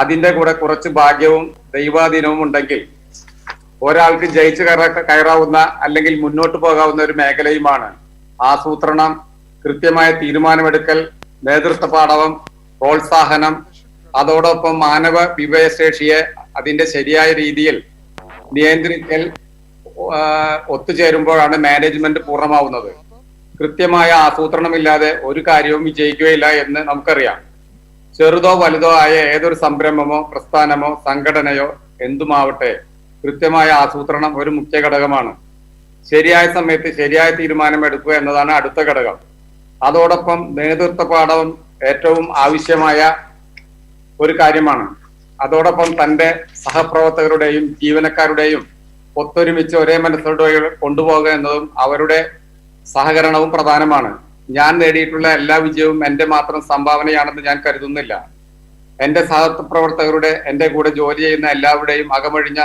അതിന്റെ കൂടെ കുറച്ച് ഭാഗ്യവും ദൈവാധീനവും ഉണ്ടെങ്കിൽ ഒരാൾക്ക് ജയിച്ചു കയറാവുന്ന അല്ലെങ്കിൽ മുന്നോട്ട് പോകാവുന്ന ഒരു മേഖലയുമാണ് ആസൂത്രണം, കൃത്യമായ തീരുമാനമെടുക്കൽ, നേതൃത്വ പാടവം, പ്രോത്സാഹനം, അതോടൊപ്പം മാനവ വിഭവശേഷിയെ അതിന്റെ ശരിയായ രീതിയിൽ നിയന്ത്രിക്കൽ ഒത്തുചേരുമ്പോഴാണ് മാനേജ്മെന്റ് പൂർണ്ണമാവുന്നത്. കൃത്യമായ ആസൂത്രണമില്ലാതെ ഒരു കാര്യവും വിജയിക്കുകയില്ല എന്ന് നമുക്കറിയാം. ചെറുതോ വലുതോ ആയ ഏതൊരു സംരംഭമോ പ്രസ്ഥാനമോ സംഘടനയോ എന്തുമാവട്ടെ, കൃത്യമായ ആസൂത്രണം ഒരു മുഖ്യ ഘടകമാണ്. ശരിയായ സമയത്ത് ശരിയായ തീരുമാനം എടുക്കുക എന്നതാണ് അടുത്ത ഘടകം. അതോടൊപ്പം നേതൃത്വ പാഠവും ഏറ്റവും ആവശ്യമായ ഒരു കാര്യമാണ്. അതോടൊപ്പം തന്റെ സഹപ്രവർത്തകരുടെയും ജീവനക്കാരുടെയും ഒത്തൊരുമിച്ച് ഒരേ മനസ്സോടെ കൊണ്ടുപോകുക എന്നതും അവരുടെ സഹകരണവും പ്രധാനമാണ്. ഞാൻ നേടിയിട്ടുള്ള എല്ലാ വിജയവും എന്റെ മാത്രം സംഭാവനയാണെന്ന് ഞാൻ കരുതുന്നില്ല. എന്റെ സഹപ്രവർത്തകരുടെ, എന്റെ കൂടെ ജോലി ചെയ്യുന്ന എല്ലാവരുടെയും അകമഴിഞ്ഞ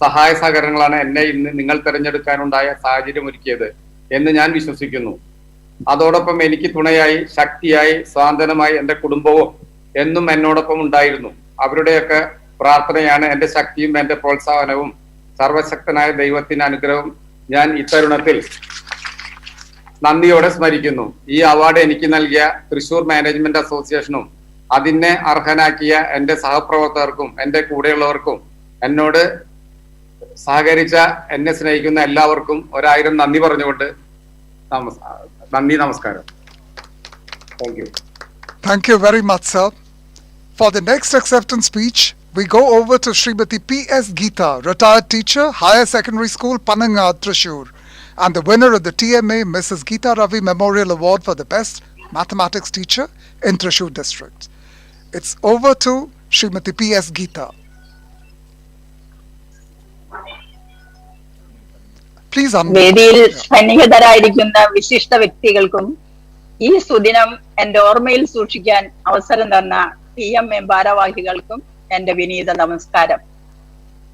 സഹായ സഹകരണങ്ങളാണ് എന്നെ ഇന്ന് നിങ്ങൾ തിരഞ്ഞെടുക്കാനുണ്ടായ സാഹചര്യം ഒരുക്കിയത് എന്ന് ഞാൻ വിശ്വസിക്കുന്നു. അതോടൊപ്പം എനിക്ക് തുണയായി, ശക്തിയായി, സ്വാന്തനമായി എന്റെ കുടുംബവും എന്നും എന്നോടൊപ്പം ഉണ്ടായിരുന്നു. അവരുടെയൊക്കെ പ്രാർത്ഥനയാണ് എന്റെ ശക്തിയും എന്റെ പ്രോത്സാഹനവും. സർവശക്തനായ ദൈവത്തിന്റെ അനുഗ്രഹം ഞാൻ ഇത്തരുണത്തിൽ നന്ദിയോടെ സ്മരിക്കുന്നു. ഈ അവാർഡ് എനിക്ക് നൽകിയ തൃശൂർ മാനേജ്മെന്റ് അസോസിയേഷനും അതിനെ അർഹനാക്കിയ എന്റെ സഹപ്രവർത്തകർക്കും എന്റെ കൂടെയുള്ളവർക്കും എന്നോട് സഹകരിച്ച, എന്നെ സ്നേഹിക്കുന്ന എല്ലാവർക്കും 1000 നന്ദി പറഞ്ഞുകൊണ്ട് നന്ദി, നമസ്കാരം. Thank you. Thank you very much, sir. For the next acceptance speech, we go over to Srimati P.S. Geeta, retired teacher, Higher Secondary School, Panangad, Thrissur, and the winner of the TMA Mrs. Geeta Ravi Memorial Award for the Best Mathematics Teacher in Thrissur District. It's over to Srimati P.S. Geeta. Please unmute. വേദിയിൽ സന്നിഹിതരായിരിക്കുന്ന വിശിഷ്ട വ്യക്തികൾക്കും ഈ സുദിനം എന്റെ ഓർമ്മയിൽ സൂക്ഷിക്കാൻ അവസരം തന്ന TMA ഭാരവാഹികൾക്കും എന്റെ വിനീത നമസ്കാരം.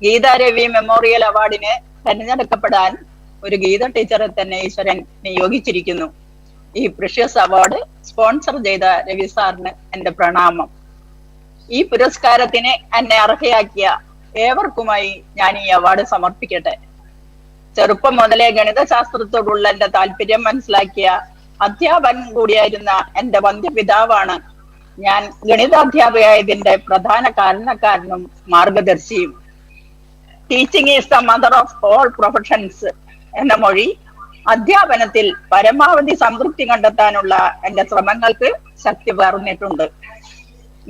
ഗീതാ രവി മെമ്മോറിയൽ അവാർഡിന് തെരഞ്ഞെടുക്കപ്പെടാൻ ഒരു ഗീത ടീച്ചറെ തന്നെ ഈശ്വരൻ നിയോഗിച്ചിരിക്കുന്നു. ഈ പ്രഷ്യസ് അവാർഡ് സ്പോൺസർ ചെയ്ത രവി സാറിന് എന്റെ പ്രണാമം. ഈ പുരസ്കാരത്തിന് എന്നെ അർഹയാക്കിയ ഏവർക്കുമായി ഞാൻ ഈ അവാർഡ് സമർപ്പിക്കട്ടെ. ചെറുപ്പം മുതലേ ഗണിതശാസ്ത്രത്തോടുള്ള എന്റെ താല്പര്യം മനസ്സിലാക്കിയ അധ്യാപകൻ കൂടിയായിരുന്ന എന്റെ വന്ധ്യപിതാവാണ് ഞാൻ ഗണിതാധ്യാപകയായതിന്റെ പ്രധാന കാരണക്കാരനും മാർഗദർശിയും. Teaching is the mother of all professions എന്ന മൊഴി അധ്യാപനത്തിൽ പരമാവധി സംതൃപ്തി കണ്ടെത്താനുള്ള എന്റെ ശ്രമങ്ങൾക്ക് ശക്തി പകർന്നിട്ടുണ്ട്.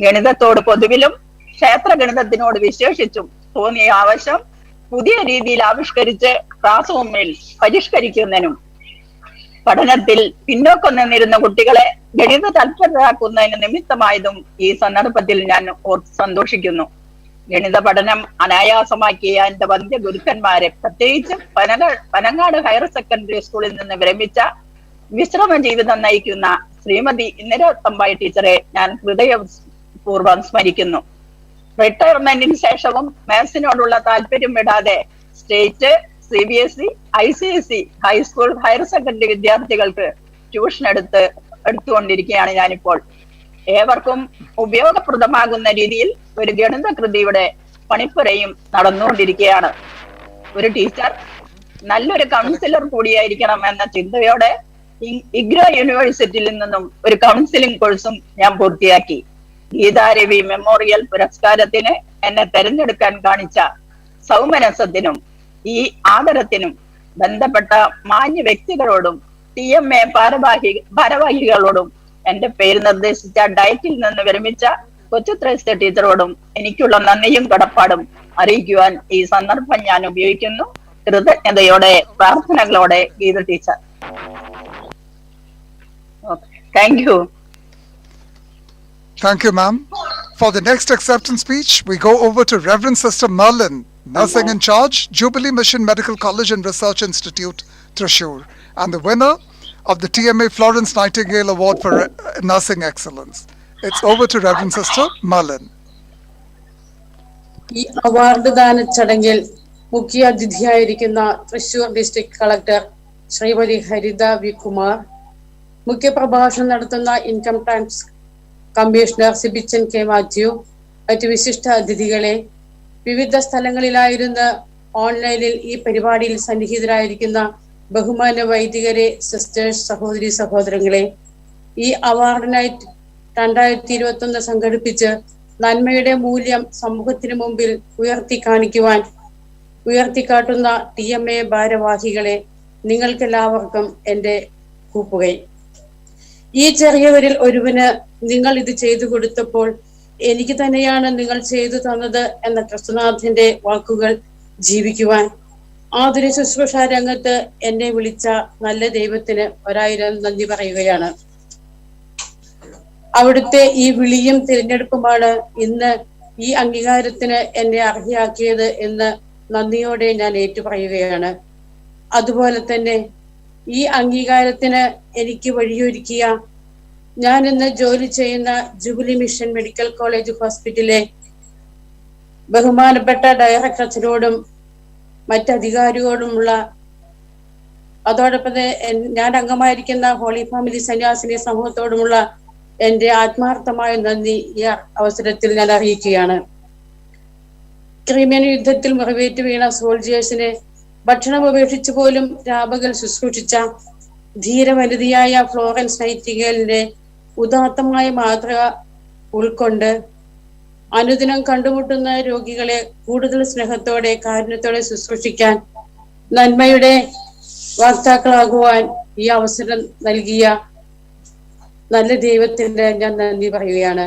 ഗണിതത്തോട് പൊതുവിലും ക്ഷേത്ര ഗണിതത്തിനോട് വിശേഷിച്ചും തോന്നിയ ആവശ്യം പുതിയ രീതിയിൽ ആവിഷ്കരിച്ച് ക്ലാസ് റൂമിൽ പരിഷ്കരിക്കുന്നതിനും പഠനത്തിൽ പിന്നോക്കം നിന്നിരുന്ന കുട്ടികളെ ഗണിത തൽപരരാക്കുന്നതിന് നിമിത്തമായതും ഈ സന്ദർഭത്തിൽ ഞാൻ സന്തോഷിക്കുന്നു. ഗണിത പഠനം അനായാസമാക്കിയ എന്റെ വന്ധ്യ ഗുരുക്കന്മാരെ, പ്രത്യേകിച്ച് പനങ്ങാട് ഹയർ സെക്കൻഡറി സ്കൂളിൽ നിന്ന് വിരമിച്ച വിശ്രമ ജീവിതം നയിക്കുന്ന ശ്രീമതി ഇന്ദിര തമ്പായി ടീച്ചറെ ഞാൻ ഹൃദയപൂർവ്വം സ്മരിക്കുന്നു. റിട്ടയർമെന്റിന് ശേഷവും മാത്സിനോടുള്ള താല്പര്യം വിടാതെ state, CBSE, ICSE high school, higher secondary വിദ്യാർത്ഥികൾക്ക് ട്യൂഷൻ എടുത്തുകൊണ്ടിരിക്കുകയാണ് ഞാനിപ്പോൾ. ഏവർക്കും ഉപയോഗപ്രദമാകുന്ന രീതിയിൽ ഒരു ഗണിത കൃതിയുടെ പണിപ്പുരയും നടന്നുകൊണ്ടിരിക്കുകയാണ്. ഒരു ടീച്ചർ നല്ലൊരു കൗൺസിലർ കൂടിയായിരിക്കണം എന്ന ചിന്തയോടെ ഇഗ്നോ യൂണിവേഴ്സിറ്റിയിൽ നിന്നും ഒരു കൗൺസിലിംഗ് കോഴ്സും ഞാൻ പൂർത്തിയാക്കി. ഗീതാരവി മെമ്മോറിയൽ പുരസ്കാരത്തിന് എന്നെ തെരഞ്ഞെടുക്കാൻ കാണിച്ച സൗമനസത്തിനും ഈ ആദരത്തിനും ബന്ധപ്പെട്ട മാന്യ വ്യക്തികളോടും TMA ഭാരവാഹികളോടും എന്റെ പേര് നിർദ്ദേശിച്ച ഡയറ്റിൽ നിന്ന് വിരമിച്ച കൊച്ചുത്രേസ്യ ടീച്ചറോടും എനിക്കുള്ള നന്ദിയും കടപ്പാടും അറിയിക്കുവാൻ ഈ സന്ദർഭം ഞാൻ ഉപയോഗിക്കുന്നു. കൃതജ്ഞതയോടെ, പ്രാർത്ഥനകളോടെ, Geetha teacher. Thank you. Thank you, ma'am. For the next acceptance speech, we go over to Reverend Sister Merlin, Nursing in Charge, Jubilee Mission Medical College and Research Institute, Prashu, and the winner of the TMA Florence Nightingale Award for Nursing Excellence. It's over to Reverend Sister Merlin. ഈ award ദാന ചടങ്ങിൽ മുഖ്യ അതിഥിയായിരിക്കുന്ന Thrissur district collector Shrimati ഹരിത V Kumar, മുഖ്യപ്രഭാഷണം നടത്തുന്ന income tax commissioner Sibichan K Mathew, മറ്റ് വിശിഷ്ട അതിഥികളെ, വിവിധ സ്ഥലങ്ങളിലായിരുന്ന ഓൺലൈനിൽ ഈ പരിപാടിയിൽ സന്നിഹിതരായിരിക്കുന്ന ബഹുമാന്യ വൈദികരെ, സിസ്റ്റേഴ്സ്, സഹോദരി സഹോദരങ്ങളെ, ഈ അവാർഡ് നൈറ്റ് 2021 സംഘടിപ്പിച്ച് നന്മയുടെ മൂല്യം സമൂഹത്തിന് മുമ്പിൽ ഉയർത്തിക്കാട്ടുന്ന TMA ഭാരവാഹികളെ, നിങ്ങൾക്കെല്ലാവർക്കും എൻ്റെ കൂപ്പുകൈ. ഈ ചെറിയവരിൽ ഒരുവന് നിങ്ങൾ ഇത് ചെയ്തു കൊടുത്തപ്പോൾ എനിക്ക് തന്നെയാണ് നിങ്ങൾ ചെയ്തു തന്നത് എന്ന ക്രിസ്തുനാഥന്റെ വാക്കുകൾ ജീവിക്കുവാൻ ആതുര ശുശ്രൂഷ രംഗത്ത് എന്നെ വിളിച്ച നല്ല ദൈവത്തിന് 1000 നന്ദി പറയുകയാണ്. അവിടുത്തെ ഈ വിളിയും തിരഞ്ഞെടുപ്പുമാണ് ഇന്ന് ഈ അംഗീകാരത്തിന് എന്നെ അർഹയാക്കിയത് എന്ന് നന്ദിയോടെ ഞാൻ ഏറ്റുപറയുകയാണ്. അതുപോലെ തന്നെ ഈ അംഗീകാരത്തിന് എനിക്ക് വഴിയൊരുക്കിയ, ഞാൻ ഇന്ന് ജോലി ചെയ്യുന്ന ജൂബിലി മിഷൻ മെഡിക്കൽ കോളേജ് ഹോസ്പിറ്റലിലെ ബഹുമാനപ്പെട്ട ഡയറക്ടർ അച്ഛനോടും മറ്റധികാരികളോടുമുള്ള, അതോടൊപ്പം ഞാൻ അംഗമായിരിക്കുന്ന ഹോളി ഫാമിലി സന്യാസിനി സമൂഹത്തോടുമുള്ള എൻ്റെ ആത്മാർത്ഥമായ നന്ദി ഈ അവസരത്തിൽ ഞാൻ അറിയിക്കുകയാണ്. ക്രിമിയൻ യുദ്ധത്തിൽ മുറിവേറ്റ് വീണ സോൾജിയേഴ്സിനെ ഭക്ഷണം ഉപേക്ഷിച്ചു പോലും രാപകൽ ശുശ്രൂഷിച്ച ധീരവനിതയായ ഫ്ലോറൻസ് നൈറ്റിംഗേലിന്റെ ഉദാത്തമായ മാതൃക ഉൾക്കൊണ്ട് അനുദിനം കണ്ടുമുട്ടുന്ന രോഗികളെ കൂടുതൽ സ്നേഹത്തോടെ, കാരുണ്യത്തോടെ ശുശ്രൂഷിക്കാൻ, നന്മയുടെ വാക്താക്കളാകുവാൻ ഈ അവസരം നൽകിയ നല്ല ദൈവത്തിന്റെ ഞാൻ നന്ദി പറയുകയാണ്.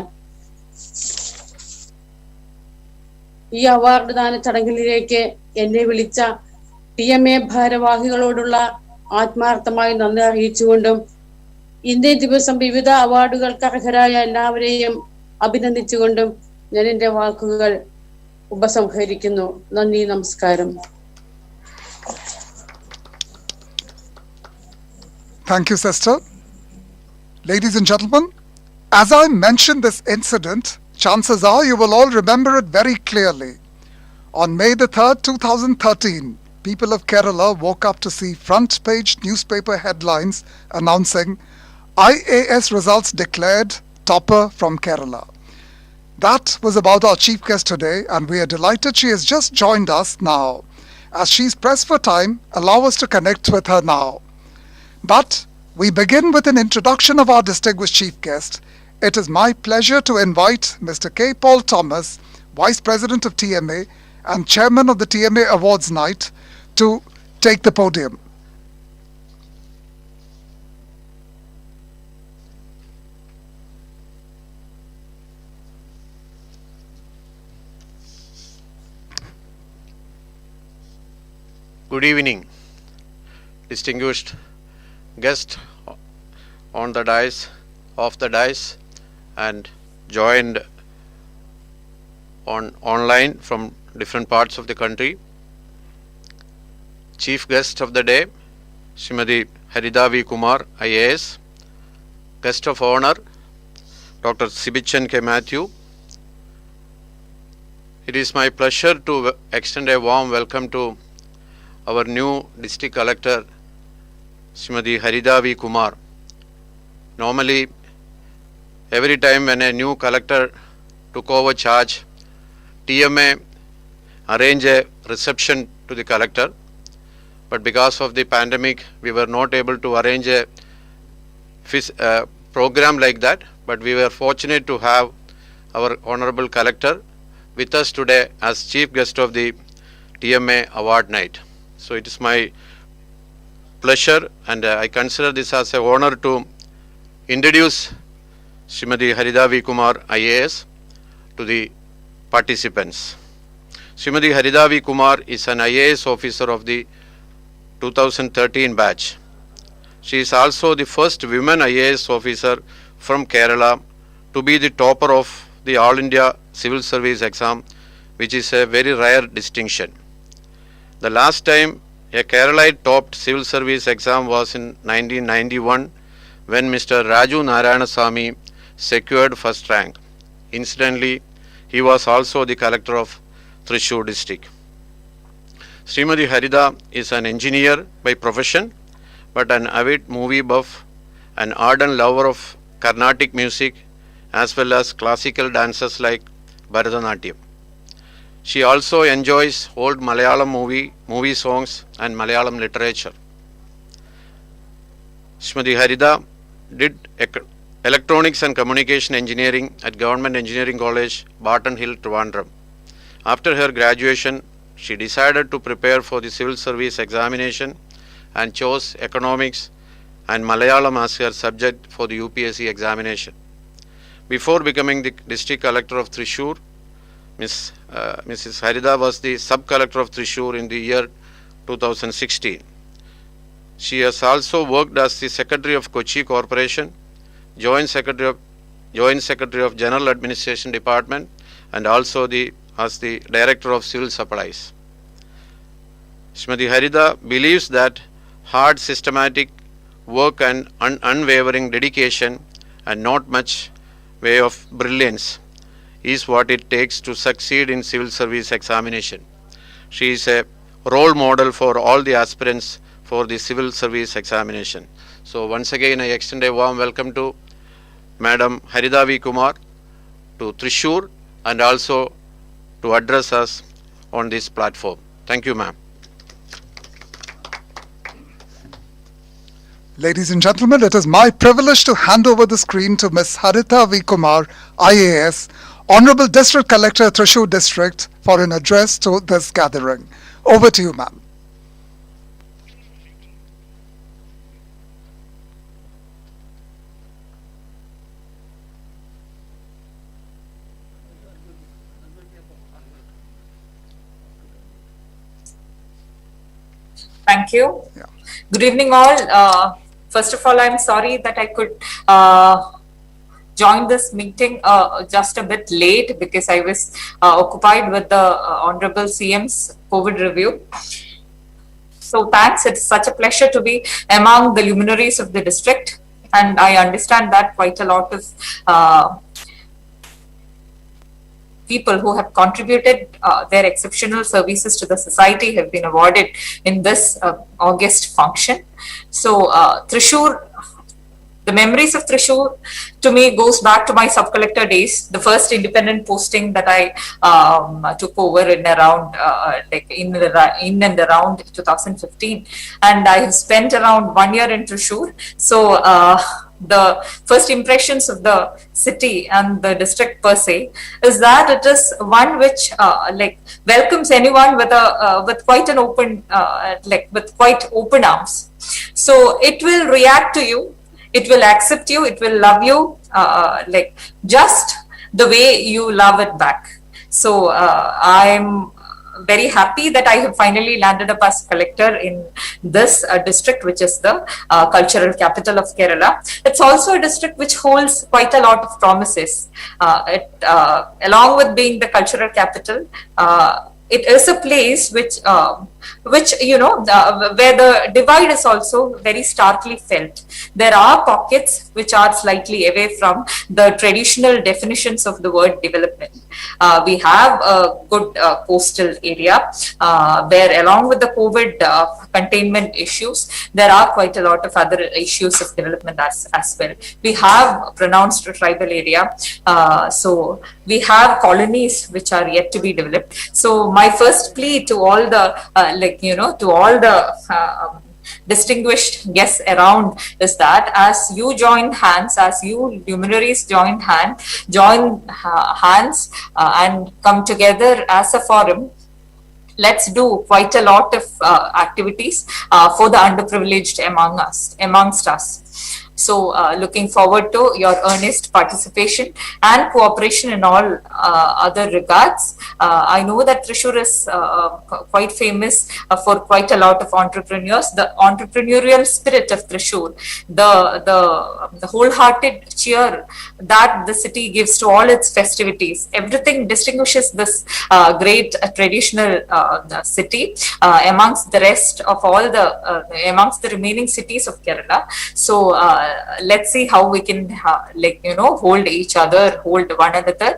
ഈ അവാർഡ് ദാന ചടങ്ങിലേക്ക് എന്നെ വിളിച്ച TMA ഭാരവാഹികളോടുള്ള ആത്മാർത്ഥമായ നന്ദി അറിയിച്ചുകൊണ്ടും ഇന്നേ ദിവസം വിവിധ അവാർഡുകൾക്ക് അർഹരായ എല്ലാവരെയും അഭിനന്ദിച്ചുകൊണ്ടും ഞാൻ എൻ്റെ വാക്കുകൾ ഉപസംഹരിക്കുന്നു. നന്ദി, നമസ്കാരം. Thank you, sister. Ladies and gentlemen, as I mentioned this incident, chances are you will all remember it very clearly. On May the 3rd, 2013, people of Kerala woke up to see front-page newspaper headlines announcing IAS results declared, topper from Kerala. That was about our chief guest today, and we are delighted she has just joined us now. As she's pressed for time, allow us to connect with her now. But we begin with an introduction of our distinguished chief guest. It is my pleasure to invite Mr. K. Paul Thomas, Vice President of TMA and Chairman of the TMA Awards Night, to take the podium. Good evening, distinguished guest on the dais, off the dais, and joined online from different parts of the country. Chief guest of the day, Srimati Harida V. Kumar, IAS. Guest of honor, Dr. Sibichan K. Matthew. It is my pleasure to extend a warm welcome to our new district collector, Srimati Harida V. Kumar. Normally, every time when a new collector took over charge, TMA arrange a reception to the collector, but because of the pandemic, we were not able to arrange a program like that, but we were fortunate to have our Honorable Collector with us today as Chief Guest of the TMA Award Night. So it is my pleasure, and I consider this as an honor to introduce Srimati Haridavi Kumar IAS to the participants. Srimati Haridavi Kumar is an IAS officer of the 2013 batch. She is also the first women IAS officer from Kerala to be the topper of the All India Civil Service exam, which is a very rare distinction. The last time a Keralite topped civil service exam was in 1991 when Mr. Raju Narayanasamy secured first rank. Incidentally, he was also the collector of Thrissur district. Srimati Harida is an engineer by profession, but an avid movie buff, an ardent lover of Carnatic music, as well as classical dances like Bharatanatyam. She also enjoys old Malayalam movie songs and Malayalam literature. Srimati Harida did Electronics and Communication Engineering at Government Engineering College, Barton Hill, Trivandrum. After her graduation, she decided to prepare for the civil service examination and chose economics and Malayalam as her subject for the UPSC examination. Before becoming the district collector of Thrissur, Mrs. Harida was the sub-collector of Thrissur in the year 2016. She has also worked as the Secretary of Kochi Corporation, Joint Secretary of General Administration Department, and also as the Director of Civil Supplies. Srimati Harida believes that hard systematic work and unwavering dedication and not much way of brilliance is what it takes to succeed in civil service examination. She is a role model for all the aspirants for the civil service examination. So once again I extend a warm welcome to Madam Haridavi Kumar to Thrissur and also to address us on this platform. Thank you, ma'am. Ladies and gentlemen, it is my privilege to hand over the screen to Ms. Harita V. Kumar, IAS, Honorable District Collector, Thrissur District, for an address to this gathering. Over to you, ma'am. Thank you. Yeah. Good evening, all. First of all, I'm sorry that I could join this meeting just a bit late because I was occupied with the Honorable CM's COVID review. So thanks. It's such a pleasure to be among the luminaries of the district. And I understand that quite a lot of people who have contributed their exceptional services to the society have been awarded in this August function. So Thrissur, the memories of Thrissur to me goes back to my sub-collector days, the first independent posting that I took over in around in and around 2015, and I have spent around 1 year in Thrissur. So the first impressions of the city and the district per se is that it is one which welcomes anyone with quite an open with quite open arms. So it will react to you, it will accept you, it will love you just the way you love it back. So I'm very happy that I have finally landed up as collector in this district, which is the cultural capital of Kerala. It's also a district which holds quite a lot of promises. Along with being the cultural capital, it is a place which where the divide is also very starkly felt. There are pockets which are slightly away from the traditional definitions of the word development. We have a good coastal area where, along with the COVID containment issues, there are quite a lot of other issues of development as well. We have pronounced tribal area, so we have colonies which are yet to be developed. So my first plea to all the to all the distinguished guests around is that as you join hands, as you luminaries join hands and come together as a forum, let's do quite a lot of activities for the underprivileged amongst us. So looking forward to your earnest participation and cooperation in all other regards. I know that Thrissur is quite famous for quite a lot of entrepreneurs. The entrepreneurial spirit of Thrissur, the wholehearted cheer that the city gives to all its festivities, everything distinguishes this great traditional city amongst the rest of all the amongst the remaining cities of Kerala. So let's see how we can hold each other, hold one another,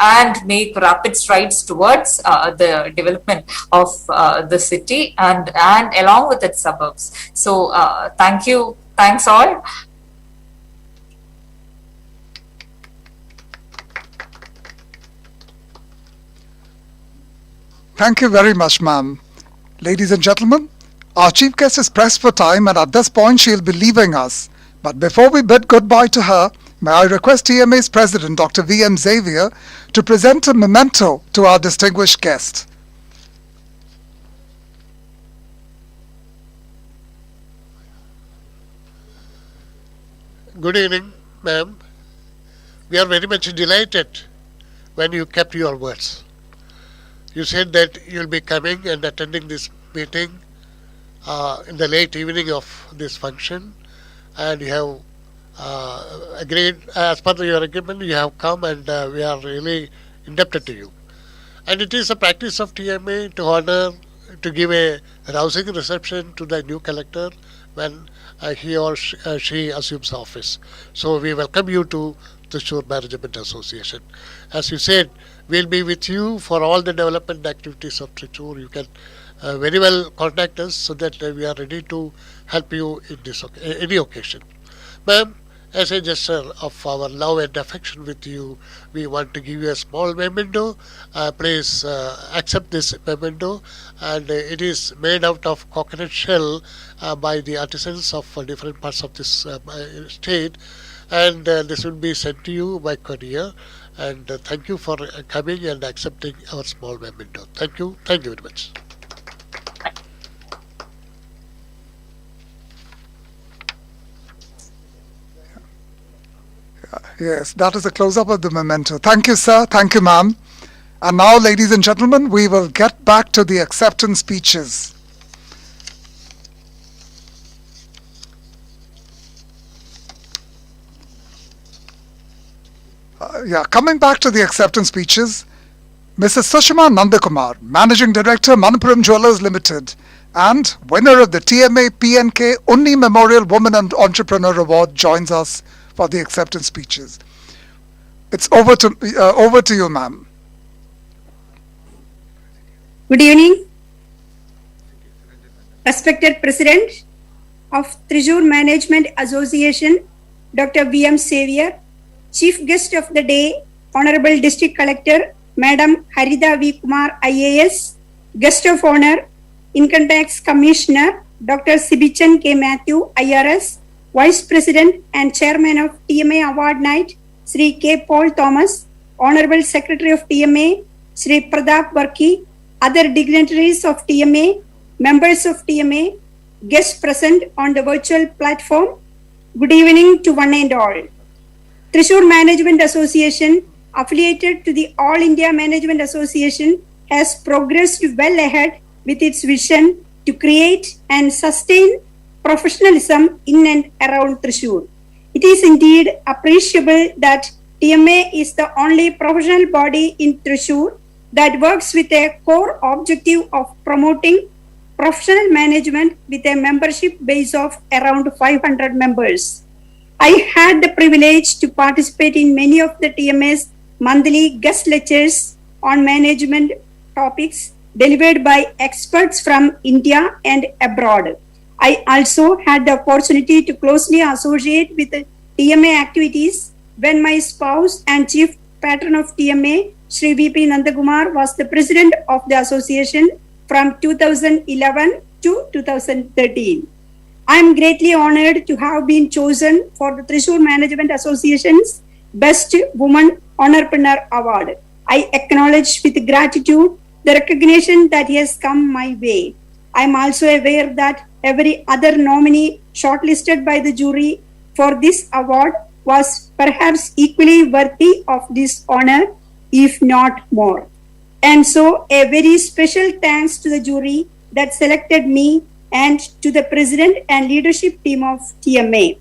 and make rapid strides towards the development of the city and along with its suburbs. So thank you, thanks all. Thank you very much, ma'am. Ladies and gentlemen, our chief guest is pressed for time and at this point she'll be leaving us. But before we bid goodbye to her, may I request TMA's President Dr. V.M. Xavier to present a memento to our distinguished guest. Good evening, ma'am. We are very much delighted when you kept your words. You said that you'll be coming and attending this meeting in the late evening of this function, and you have agreed, as per your agreement, you have come, and we are really indebted to you. And it is a practice of TMA to honor, to give a rousing reception to the new collector when he or she assumes office. So we welcome you to Thrissur Management Association. As you said, we'll be with you for all the development activities of Thrissur. You can very well contact us so that we are ready to help you in this any occasion. Ma'am, as a gesture of our love and affection with you, we want to give you a small memento. Please accept this memento, and it is made out of coconut shell by the artisans of different parts of this state, and this will be sent to you by courier. And thank you for coming and accepting our small memento. Thank you very much. Yes, that is a close-up of the memento. Thank you, sir. Thank you, ma'am. And now, ladies and gentlemen, we will get back to the acceptance speeches. Coming back to the acceptance speeches, Mrs. Sushma Nandakumar, Managing Director, Manapuram Jewellers Limited, and winner of the TMA PNK Unni Memorial Woman and Entrepreneur Award, joins us for the acceptance speeches. It's over to you, ma'am. Good evening, respected President of Thrissur Management Association, Dr. V.M. Xavier, Chief Guest of the Day, Honorable District Collector, Madam Harida V. Kumar, IAS, Guest of Honor, Income Tax Commissioner, Dr. Sibichan K. Matthew, IRS, Vice President and Chairman of TMA Award Night, Sri K. Paul Thomas, Honorable Secretary of TMA, Sri Pradap Varki, other dignitaries of TMA, members of TMA, guests present on the virtual platform, good evening to one and all. Thrissur Management Association, affiliated to the All India Management Association, has progressed well ahead with its vision to create and sustain professionalism in and around Thrissur. It is indeed appreciable that TMA is the only professional body in Thrissur that works with a core objective of promoting professional management with a membership base of around 500 members. I had the privilege to participate in many of the TMA's monthly guest lectures on management topics delivered by experts from India and abroad. I also had the opportunity to closely associate with the TMA activities when my spouse and chief patron of TMA, Shri V.P. Nandakumar was the president of the association from 2011 to 2013. I am greatly honored to have been chosen for the Thrissur Management Association's Best Woman Entrepreneur Award. I acknowledge with gratitude the recognition that has come my way. I am also aware that every other nominee shortlisted by the jury for this award was perhaps equally worthy of this honor, if not more. And so, a very special thanks to the jury that selected me and to the president and leadership team of TMA.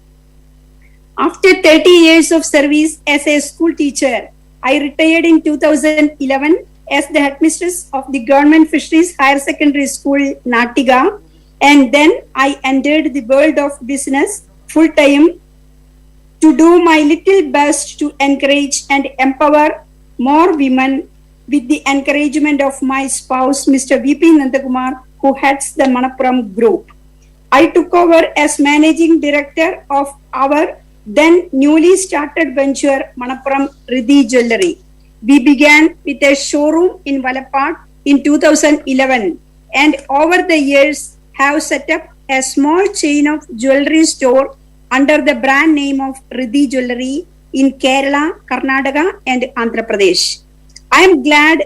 After 30 years of service as a school teacher, I retired in 2011 as the headmistress of the Government Fisheries Higher Secondary School, Nightingale, and then I entered the world of business full-time to do my little best to encourage and empower more women with the encouragement of my spouse, Mr. V.P. Nandakumar, who heads the Manappuram Group. I took over as managing director of our then newly started venture, Manappuram Riddhi Jewellery. We began with a showroom in Valapad in 2011 and over the years have set up a small chain of jewellery store under the brand name of Riddhi Jewellery in Kerala, Karnataka and Andhra Pradesh. I am glad